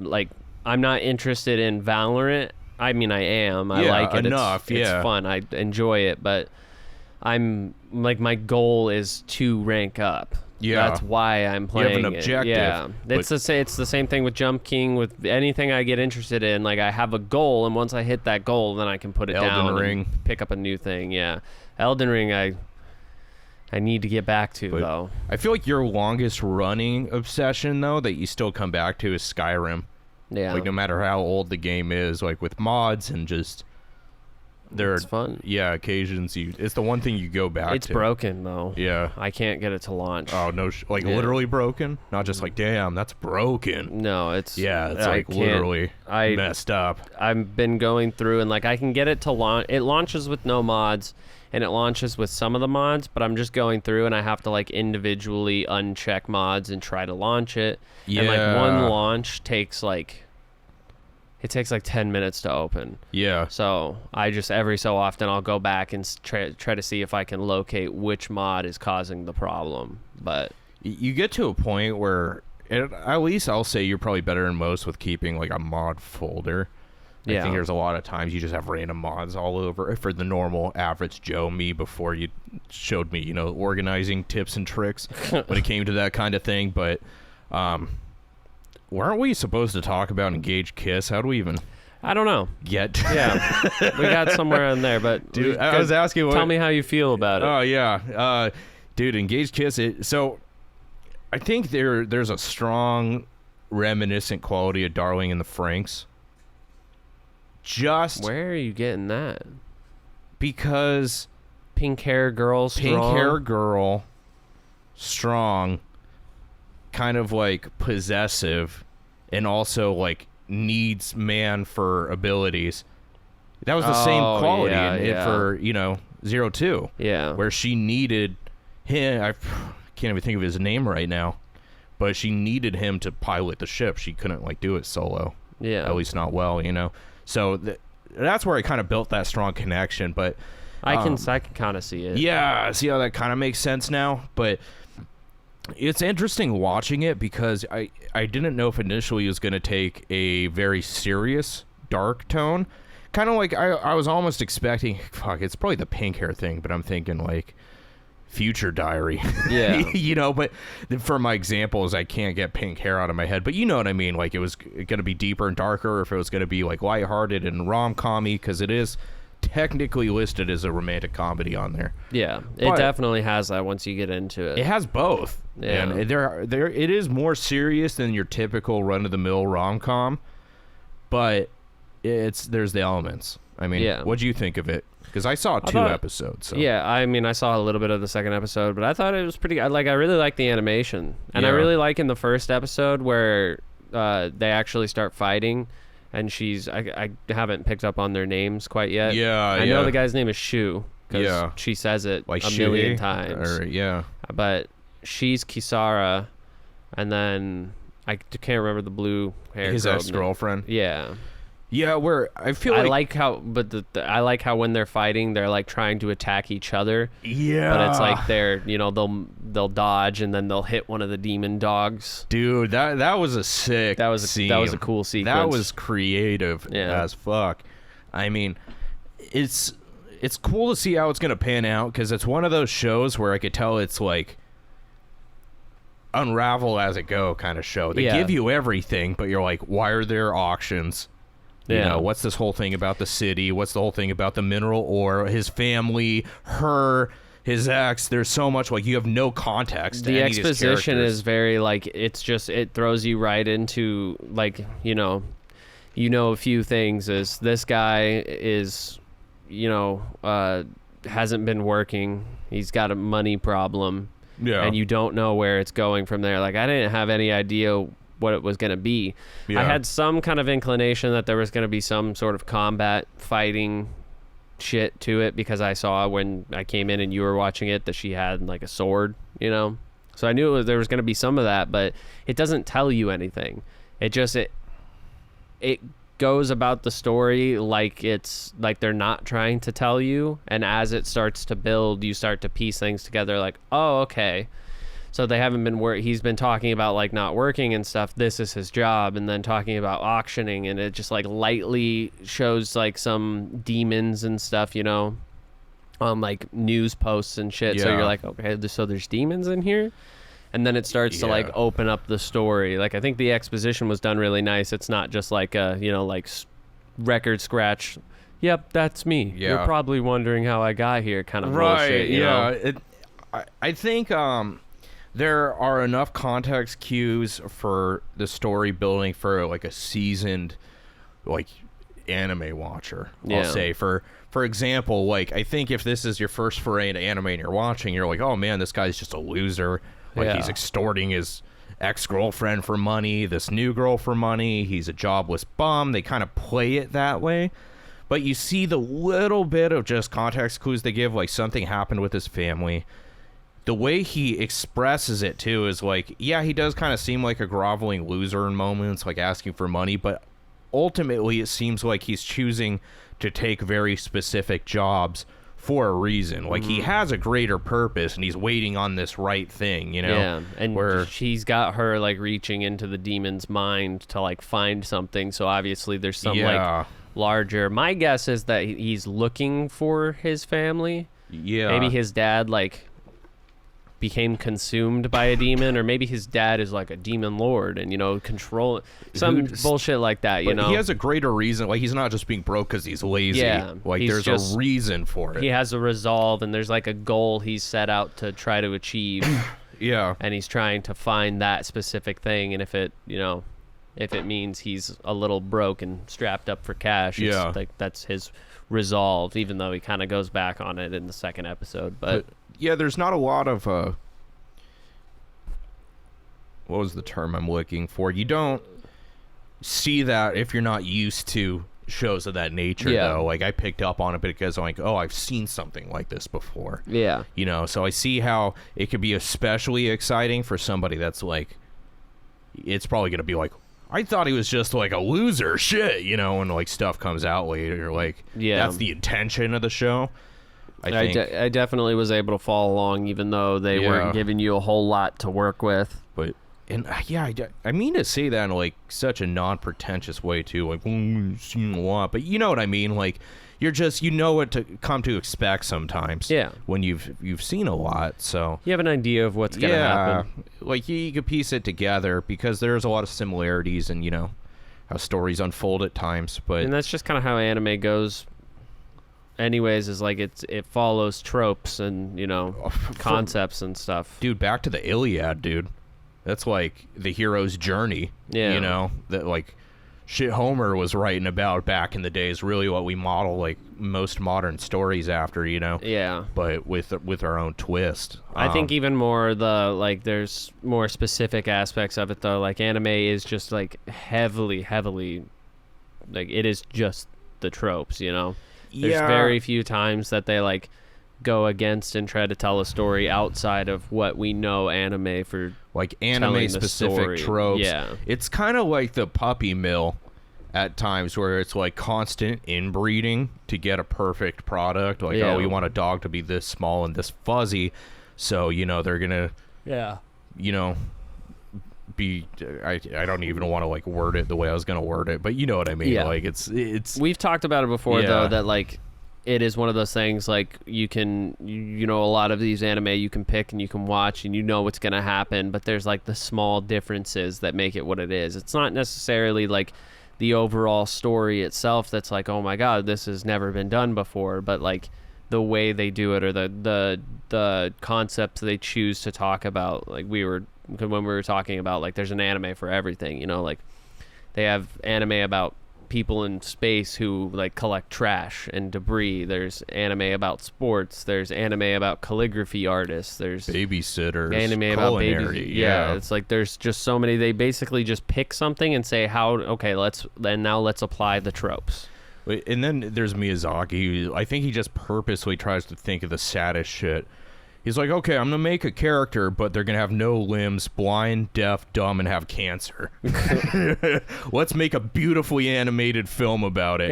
I'm not interested in Valorant. I mean, I am. I like it. Enough, it's fun. I enjoy it, but I'm like, my goal is to rank up. Yeah. That's why I'm playing You have an objective. Yeah. It's the same thing with Jump King, with anything I get interested in. Like, I have a goal, and once I hit that goal, then I can put it down Elden Ring. and pick up a new thing. Yeah. Elden Ring, I need to get back to, though. I feel like your longest running obsession, though, that you still come back to is Skyrim. Yeah. Like, no matter how old the game is, like with mods and just it's fun. Yeah, occasions it's the one thing you go back to. It's broken though. Yeah. I can't get it to launch. Oh no, literally broken? Not just like, damn, that's broken. No, it's like literally messed up. I've been going through, and like, I can get it to launch. It launches with no mods, and it launches with some of the mods, but I'm just going through, and I have to like individually uncheck mods and try to launch it. Yeah. And like, one launch takes like 10 minutes to open. Yeah. So I just, every so often, I'll go back and try to see if I can locate which mod is causing the problem. But you get to a point where, at least I'll say you're probably better than most with keeping like a mod folder. I think there's a lot of times you just have random mods all over for the normal average Joe, me, before you showed me, organizing tips and tricks when it came to that kind of thing. But weren't we supposed to talk about Engage Kiss? How do we even... I don't know. Get... Yeah. We got somewhere in there, but... Dude, I was asking... Tell me how you feel about it. Oh, yeah. Dude, Engage Kiss... So, I think there's a strong reminiscent quality of Darling in the Franxx. Just... Where are you getting that? Because... Pink hair girl, strong, kind of like possessive, and also like needs man for abilities. That was the same quality for 02. Yeah, where she needed him. I can't even think of his name right now, but she needed him to pilot the ship. She couldn't like do it solo. Yeah, at least not well, So that's where I kind of built that strong connection. But I can kind of see it. Yeah, see how that kind of makes sense now, but. It's interesting watching it because I didn't know if initially it was going to take a very serious, dark tone. Kind of like I was almost expecting, it's probably the pink hair thing, but I'm thinking like Future Diary. Yeah. But for my examples, I can't get pink hair out of my head. But you know what I mean? Like, it was going to be deeper and darker, or if it was going to be like lighthearted and rom-com-y, because it is technically listed as a romantic comedy on there. Yeah, it definitely has that once you get into it. It has both. Yeah. And it is more serious than your typical run-of-the-mill rom-com, but there's the elements. I mean, what do you think of it? Because I saw two episodes. So. Yeah, I mean, I saw a little bit of the second episode, but I thought it was pretty. I really like the animation, and I really like in the first episode where they actually start fighting. And I haven't picked up on their names quite yet. I know the guy's name is Shu, because she says it like a million times. But she's Kisara, and then I can't remember the blue hair. His ex-girlfriend. Yeah. Yeah, where I feel I like how, but I like how when they're fighting, they're like trying to attack each other. Yeah, But it's like they're, you know, they'll dodge and then they'll hit one of the demon dogs. dude, that was a sick. Scene. That was a cool sequence. That was creative as fuck. I mean, it's cool to see how it's gonna pan out because it's one of those shows where I could tell it's like unravel as it go kind of show. They give you everything, but you're like, why are there auctions? You know, what's this whole thing about the city? What's the whole thing about the mineral ore? His family, his ex. There's so much, like, you have no context. The to any of these exposition characters. is very, like, it's just, it throws you right into, like, you know a few things. Is this guy is, hasn't been working. He's got a money problem. Yeah. And you don't know where it's going from there. Like, I didn't have any idea what it was going to be. I had some kind of inclination that there was going to be some sort of combat fighting shit to it because I saw when I came in and you were watching it that she had like a sword, so I knew there was going to be some of that, but it doesn't tell you anything. It goes about the story like it's like they're not trying to tell you, and as it starts to build, you start to piece things together like, oh, okay, so they haven't been he's been talking about like not working and stuff, this is his job, and then talking about auctioning, and it just like lightly shows like some demons and stuff, on like news posts and shit. So you're like, okay, so there's demons in here, and then it starts to like open up the story. Like, I think the exposition was done really nice. It's not just like a like record scratch, yep, that's me, you're probably wondering how I got here kind of bullshit, you know? I think there are enough context cues for the story building for like a seasoned like anime watcher. I'll say for example, like, I think if this is your first foray into anime and you're watching, you're like, oh man, this guy's just a loser. Like, he's extorting his ex-girlfriend for money, this new girl for money. He's a jobless bum. They kind of play it that way. But you see the little bit of just context clues they give, like something happened with his family. The way he expresses it, too, is like, yeah, he does kind of seem like a groveling loser in moments, like asking for money, but ultimately it seems like he's choosing to take very specific jobs for a reason. Like, he has a greater purpose, and he's waiting on this right thing, Yeah, and she's got her, like, reaching into the demon's mind to, like, find something, so obviously there's some, like, larger... My guess is that he's looking for his family. Yeah. Maybe his dad, like, became consumed by a demon, or maybe his dad is like a demon lord and control some bullshit like that. He has a greater reason. Like, he's not just being broke because he's lazy. Like, there's a reason for it. He has a resolve, and there's like a goal he's set out to try to achieve. And he's trying to find that specific thing, and if it means he's a little broke and strapped up for cash, it's like that's his resolve, even though he kind of goes back on it in the second episode. But there's not a lot of what was the term I'm looking for? You don't see that if you're not used to shows of that nature, though. Like, I picked up on it because I'm like, oh, I've seen something like this before. So I see how it could be especially exciting for somebody that's like, it's probably gonna be like, I thought he was just like a loser, shit, when like stuff comes out later. You're like, that's the intention of the show. I definitely was able to follow along, even though they weren't giving you a whole lot to work with. But I mean to say that in like such a non-pretentious way too. Like, seen a lot, but you know what I mean. Like, you're just what to come to expect sometimes. When you've seen a lot, so you have an idea of what's gonna happen. Like, you could piece it together because there's a lot of similarities in how stories unfold at times. And that's just kind of how anime goes. Anyways, is like it follows tropes and concepts and stuff. Dude, back to the Iliad, dude. That's like the hero's journey. That like shit Homer was writing about back in the day is really what we model like most modern stories after. But with our own twist. I think even more there's more specific aspects of it though. Like, anime is just like heavily like, it is just the tropes. There's very few times that they like go against and try to tell a story outside of what we know anime for, like anime specific tropes. It's kind of like the puppy mill at times where it's like constant inbreeding to get a perfect product. Like, Yeah. oh, we want a dog to be this small and this fuzzy, so they're gonna be I don't even want to like word it the way I was gonna word it, but you know what I mean. Yeah. Like it's We've talked about it before Yeah. though, that like it is one of those things like you can a lot of these anime you can pick and you can watch and you know what's gonna happen, but there's like the small differences that make it what it is. It's not necessarily like the overall story itself that's like, oh my god, this has never been done before, but like the way they do it or the concepts they choose to talk about. Like when we were talking about like there's an anime for everything, like they have anime about people in space who like collect trash and debris. There's anime about sports. There's anime about calligraphy artists. There's babysitters, anime about babies. Yeah, it's like there's just so many. They basically just pick something and say let's apply the tropes. And then there's Miyazaki. I think he just purposely tries to think of the saddest shit. He's like, okay, I'm gonna make a character, but they're gonna have no limbs, blind, deaf, dumb, and have cancer. Let's make a beautifully animated film about it.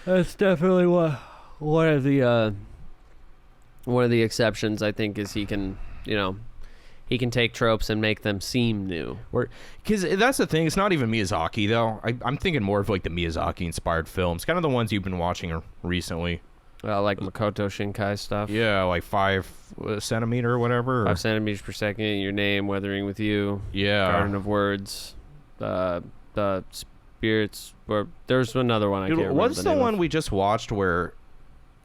That's definitely one of the exceptions. I think is he can take tropes and make them seem new. Because that's the thing. It's not even Miyazaki though. I'm thinking more of like the Miyazaki inspired films, kind of the ones you've been watching recently. Like Makoto Shinkai stuff. Yeah, like 5 centimeter or whatever. 5 centimeters per second. Your Name, Weathering with You. Yeah. Garden of Words. The Spirits. Or there's another one I can't remember. What's the one we just watched where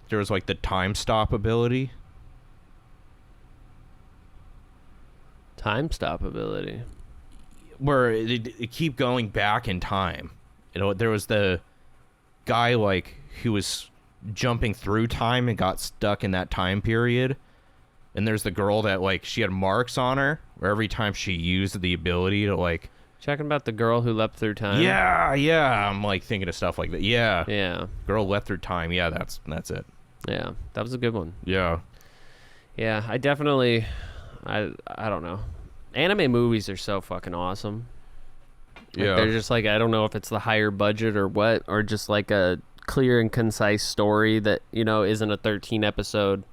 there was like the time stop ability? Time stop ability. Where it keep going back in time. There was the guy like who was jumping through time and got stuck in that time period, and there's the girl that like she had marks on her where every time she used the ability to like talking about the girl who leapt through time. Yeah, I'm like thinking of stuff like that. Yeah, girl leapt through time. Yeah, that's it. Yeah, that was a good one. Yeah, I definitely I don't know, anime movies are so fucking awesome. Like, they're just like, I don't know if it's the higher budget or what, or just like a clear and concise story that isn't a 13 episode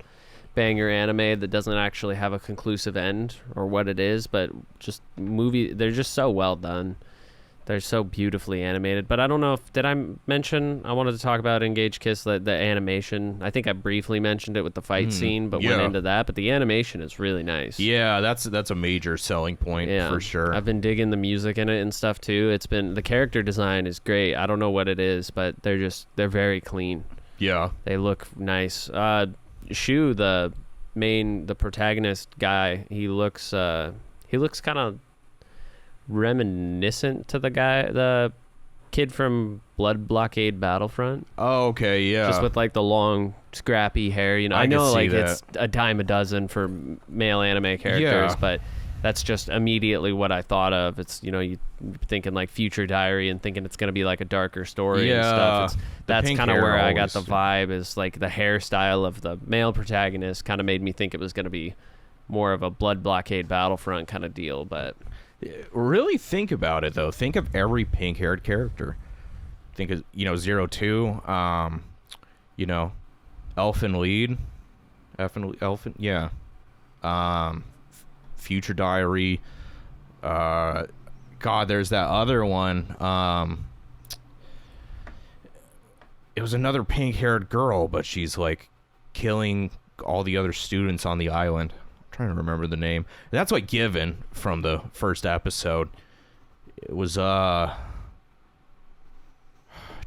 banger anime that doesn't actually have a conclusive end or what it is, but just they're just so well done. They're so beautifully animated. But I don't know did I mention I wanted to talk about Engage Kiss, the animation. I think I briefly mentioned it with the fight scene, but went into that. But the animation is really nice. Yeah, that's a major selling point for sure. I've been digging the music in it and stuff too. The character design is great. I don't know what it is, but they're very clean. Yeah. They look nice. Shu, the protagonist guy, he looks kind of reminiscent to the kid from Blood Blockade Battlefront. Oh, okay, yeah. Just with like the long scrappy hair, I know like it's a dime a dozen for male anime characters, but that's just immediately what I thought of. It's you thinking like Future Diary and thinking it's gonna be like a darker story and stuff. That's kind of where I got the vibe, is like the hairstyle of the male protagonist kind of made me think it was gonna be more of a Blood Blockade Battlefront kind of deal. But really think about it though. Think of every pink-haired character. Think of 02, Elfin Lead, Elfin, yeah. Future Diary. God, there's that other one. It was another pink-haired girl, but she's like killing all the other students on the island. I'm trying to remember the name. That's like Given from the first episode. It was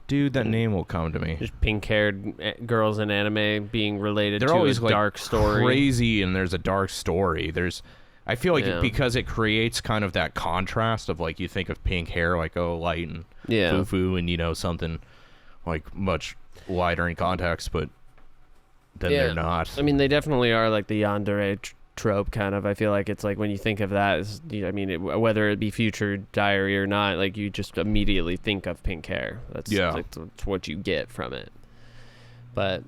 dude, that name will come to me. Just pink-haired girls in anime being related They're to always a dark story. Crazy, and there's a dark story. I feel like because it creates kind of that contrast of like you think of pink hair like light and foo-foo, and something like much lighter in context, but then they're not. I mean, they definitely are like the yandere trope kind of. I feel like it's like when you think of that, whether it be Future Diary or not, like you just immediately think of pink hair. That's what you get from it. But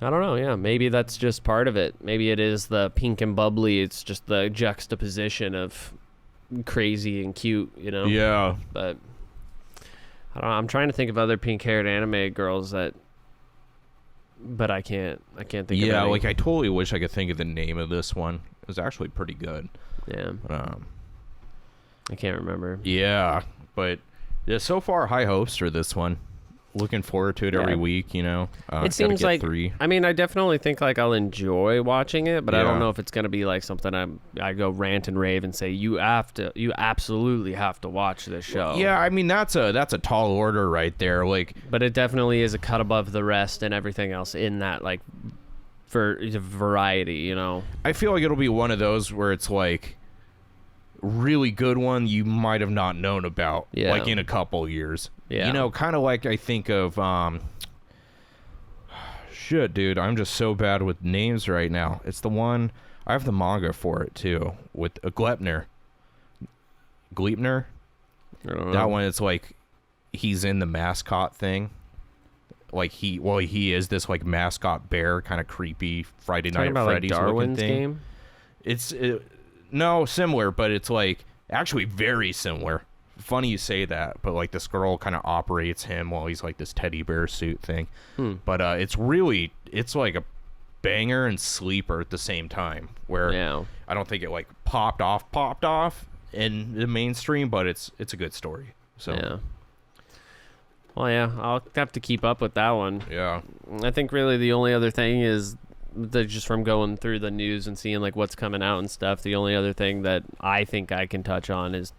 I don't know. Yeah, maybe that's just part of it. Maybe it is the pink and bubbly. It's just the juxtaposition of crazy and cute, Yeah. But I don't know, I'm trying to think of other pink-haired anime girls but I can't think of any. Yeah, like I totally wish I could think of the name of this one. It was actually pretty good. Yeah. But, I can't remember. yeah, but yeah, so far high hopes for this one. Looking forward to it every week, you know. It seems like 3. I mean, I definitely think like I'll enjoy watching it, but I don't Yeah. know if it's gonna be like something I go rant and rave and say you absolutely have to watch this show. Yeah, I mean that's a tall order right there. Like, But it definitely is a cut above the rest and everything else in that like for variety, you know. I feel like it'll be one of those where it's like really good one you might have not known about, like in a couple years. Yeah. You know, kind of like I think of shit, dude, I'm just so bad with names right now. It's the one I have the manga for it too with Gleipnir. I don't know. That one, it's like he's in the mascot thing. Like he is this like mascot bear, kind of creepy Friday Talking Night about Freddy's like looking Darwin's thing. game. It's no similar, but it's like actually very similar. Funny you say that, but like this girl kind of operates him while he's like this teddy bear suit thing. But it's like a banger and sleeper at the same time. Where I don't think it like popped off in the mainstream, but it's a good story. So Yeah. Well, yeah, I'll have to keep up with that one. yeah. I think really the only other thing is just from going through the news and seeing like what's coming out and stuff. The only other thing that I think I can touch on is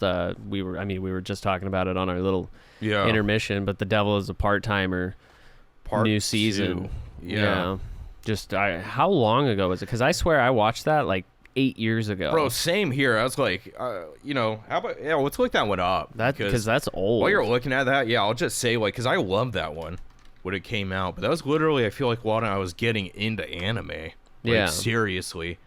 we were just talking about it on our little intermission, but The Devil is a Part-Timer new season. 2. Yeah. Just how long ago was it? Because I swear I watched that like 8 years ago. Bro, same here. I was like, you know, how about let's look that one up. Because that's old. While you're looking at that, I'll just say like, because I love that one when it came out, but that was literally I feel like when I was getting into anime. Like, seriously,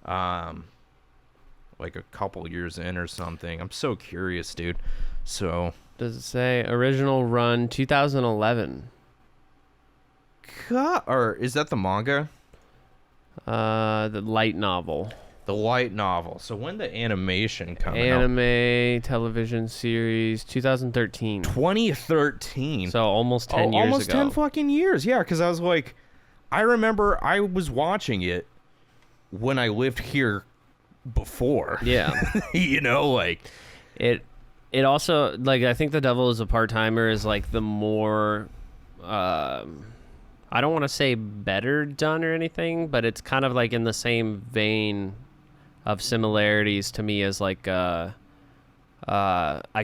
like a couple years in or something. I'm so curious, dude. So does it say original run 2011? Or is that the manga? The light novel. The light novel. So when the animation come out? Anime television series 2013. 2013. So almost 10 years ago. Almost 10 fucking years. Yeah, because I was like, I remember I was watching it when I lived here before. Yeah. You know, like it also like I think The Devil is a Part-Timer is like the more I don't want to say better done or anything, but it's kind of like in the same vein of similarities to me as like I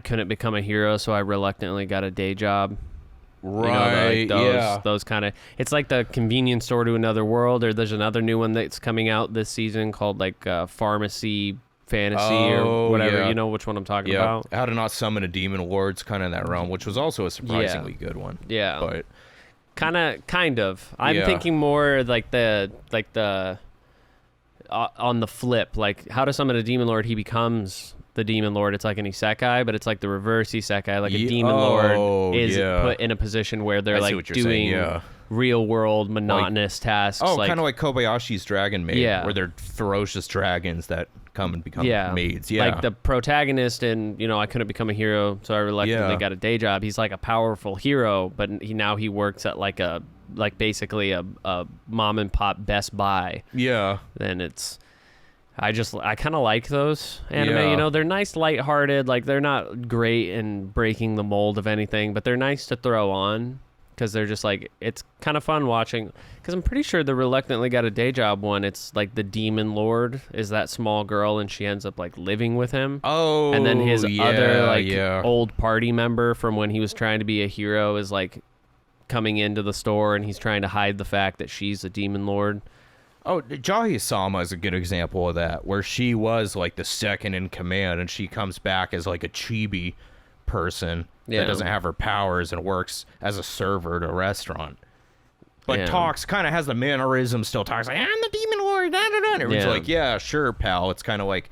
couldn't become a hero, so I reluctantly got a day job. Right, you know, those kind of, it's like the convenience store to another world, or there's another new one that's coming out this season called like Pharmacy Fantasy or whatever. You know which one I'm talking about. How to Not Summon a Demon Lord's kind of in that realm, which was also a surprisingly good one. Yeah. But kind of. I'm thinking more like the on the flip, like How to Summon a Demon Lord, he becomes the Demon Lord. It's like an isekai, but it's like the reverse isekai. Like a Demon Lord is put in a position where they're like doing real world monotonous tasks. Oh, kind of like Kobayashi's Dragon Maid, where they're ferocious dragons that come and become maids. Yeah, like the protagonist in, you know, I couldn't become a hero, so I reluctantly got a day job. He's like a powerful hero, but he works at like basically a mom and pop Best Buy. Yeah. Then I kind of like those anime. You know, they're nice, lighthearted. Like they're not great in breaking the mold of anything, but they're nice to throw on because they're just like, it's kind of fun watching. Because I'm pretty sure the Reluctantly Got a Day Job one, it's like the Demon Lord is that small girl and she ends up like living with him. Oh, and then his other old party member from when he was trying to be a hero is like coming into the store and he's trying to hide the fact that she's a Demon Lord. Oh, Jahi-sama is a good example of that, where she was like the second in command and she comes back as like a chibi person that doesn't have her powers and works as a server at a restaurant. But talks, kind of has the mannerism, still talks like, I'm the Demon Lord, da, da, da. And everyone's like, yeah, sure, pal. It's kind of like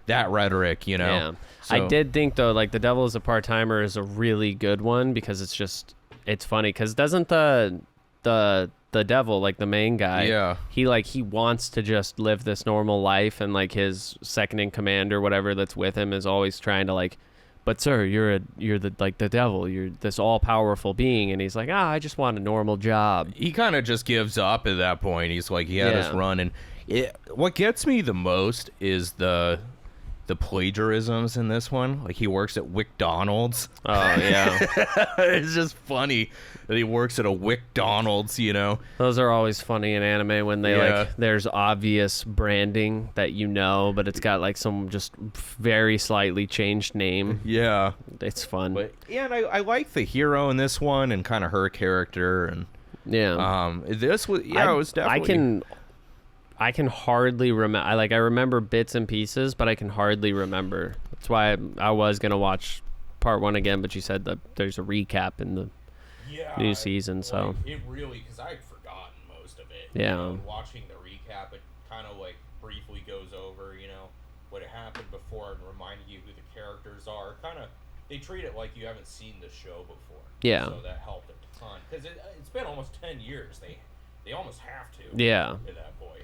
that rhetoric, you know? Yeah. So, I did think, though, like, The Devil is a Part-Timer is a really good one because it's funny. Because doesn't the devil, like the main guy, he wants to just live this normal life, and like his second in command or whatever that's with him is always trying to like but sir, you're the like the devil. You're this all powerful being, and he's like, I just want a normal job. He kind of just gives up at that point. He's like, he had us run, and what gets me the most is the plagiarisms in this one. Like, he works at McDonald's. Oh yeah. It's just funny that he works at a McDonald's, you know. Those are always funny in anime when they like there's obvious branding that you know, but it's got like some just very slightly changed name. Yeah, it's fun. But yeah, and I like the hero in this one and kind of her character, and this was it was definitely. I can hardly remember. I remember bits and pieces, but I can hardly remember. That's why I was gonna watch part 1 again, but you said that there's a recap in the new season, so it really, because I'd forgotten most of it. Yeah. You know, watching the recap, it kind of like briefly goes over, you know, what happened before and reminding you who the characters are. Kind of, they treat it like you haven't seen the show before. Yeah. So that helped a ton, because it's been almost 10 years. They almost have to. Yeah. At that point.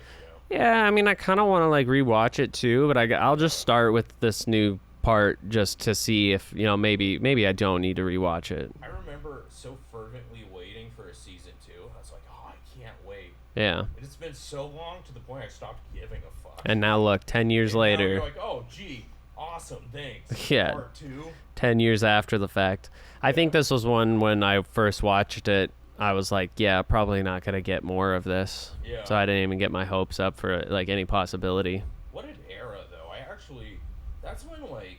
Yeah, I mean, I kind of want to like rewatch it too, but I'll just start with this new part just to see if, you know, maybe I don't need to rewatch it. I remember so fervently waiting for a season 2. I was like, oh, I can't wait. Yeah. It's been so long to the point I stopped giving a fuck. And now look, 10 years later. Now you're like, oh, gee, awesome, thanks. Yeah. Part 2. 10 years after the fact. I think this was one when I first watched it. I was like, yeah, probably not going to get more of this. Yeah. So I didn't even get my hopes up for like any possibility. What an era, though. That's when like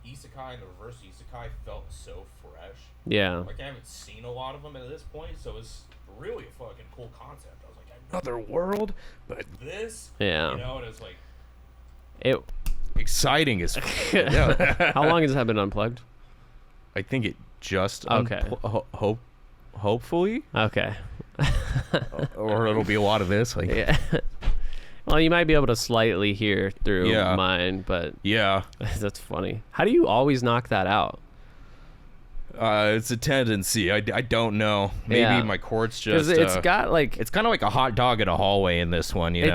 isekai and the reverse isekai felt so fresh. Yeah. Like, I haven't seen a lot of them at this point, so it's really a fucking cool concept. I was like, another world, but this? Yeah. You know, and it's like... exciting as fuck. Yeah. How long has that been unplugged? I think it just... Okay. Hopefully. Okay. Or it'll be a lot of this. Like, yeah. Well, you might be able to slightly hear through mine, but yeah, that's funny. How do you always knock that out? It's a tendency. I don't know. Maybe my chords just. It's got like it's kind of like a hot dog in a hallway in this one. You know,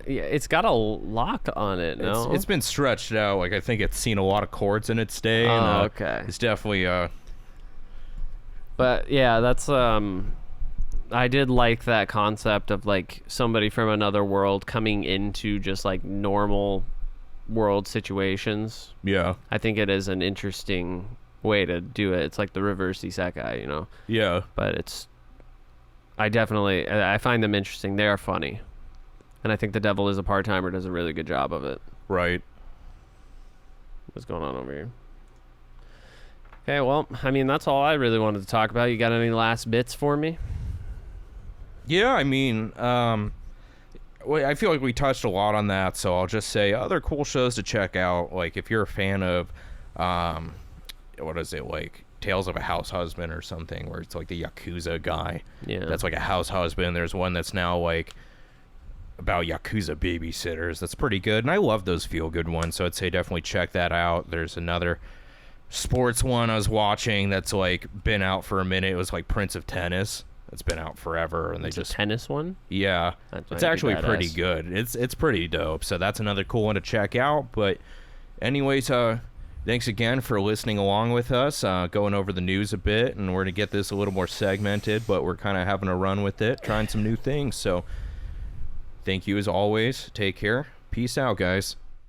it's got a lock on it. No, it's been stretched out. Like, I think it's seen a lot of chords in its day. Oh, and, okay. It's definitely But yeah, that's I did like that concept of like somebody from another world coming into just like normal world situations. Yeah. I think it is an interesting way to do it. It's like the reverse isekai, you know. Yeah. But I find them interesting. They are funny. And I think The Devil is a Part-Timer does a really good job of it. Right. What's going on over here? Okay, well, I mean, that's all I really wanted to talk about. You got any last bits for me? Yeah, I mean, I feel like we touched a lot on that, so I'll just say other cool shows to check out. Like, if you're a fan of, what is it, like Tales of a House Husband or something, where it's like the Yakuza guy. Yeah. That's like a house husband. There's one that's now like about Yakuza babysitters. That's pretty good, and I love those feel-good ones, so I'd say definitely check that out. There's another sports one I was watching that's like been out for a minute. It was like Prince of Tennis. It's been out forever, and it's a tennis one. Yeah, it's actually pretty good. It's pretty dope. So that's another cool one to check out. But anyways, thanks again for listening along with us, going over the news a bit, and we're gonna get this a little more segmented, but we're kind of having a run with it, trying some new things. So thank you as always. Take care. Peace out, guys.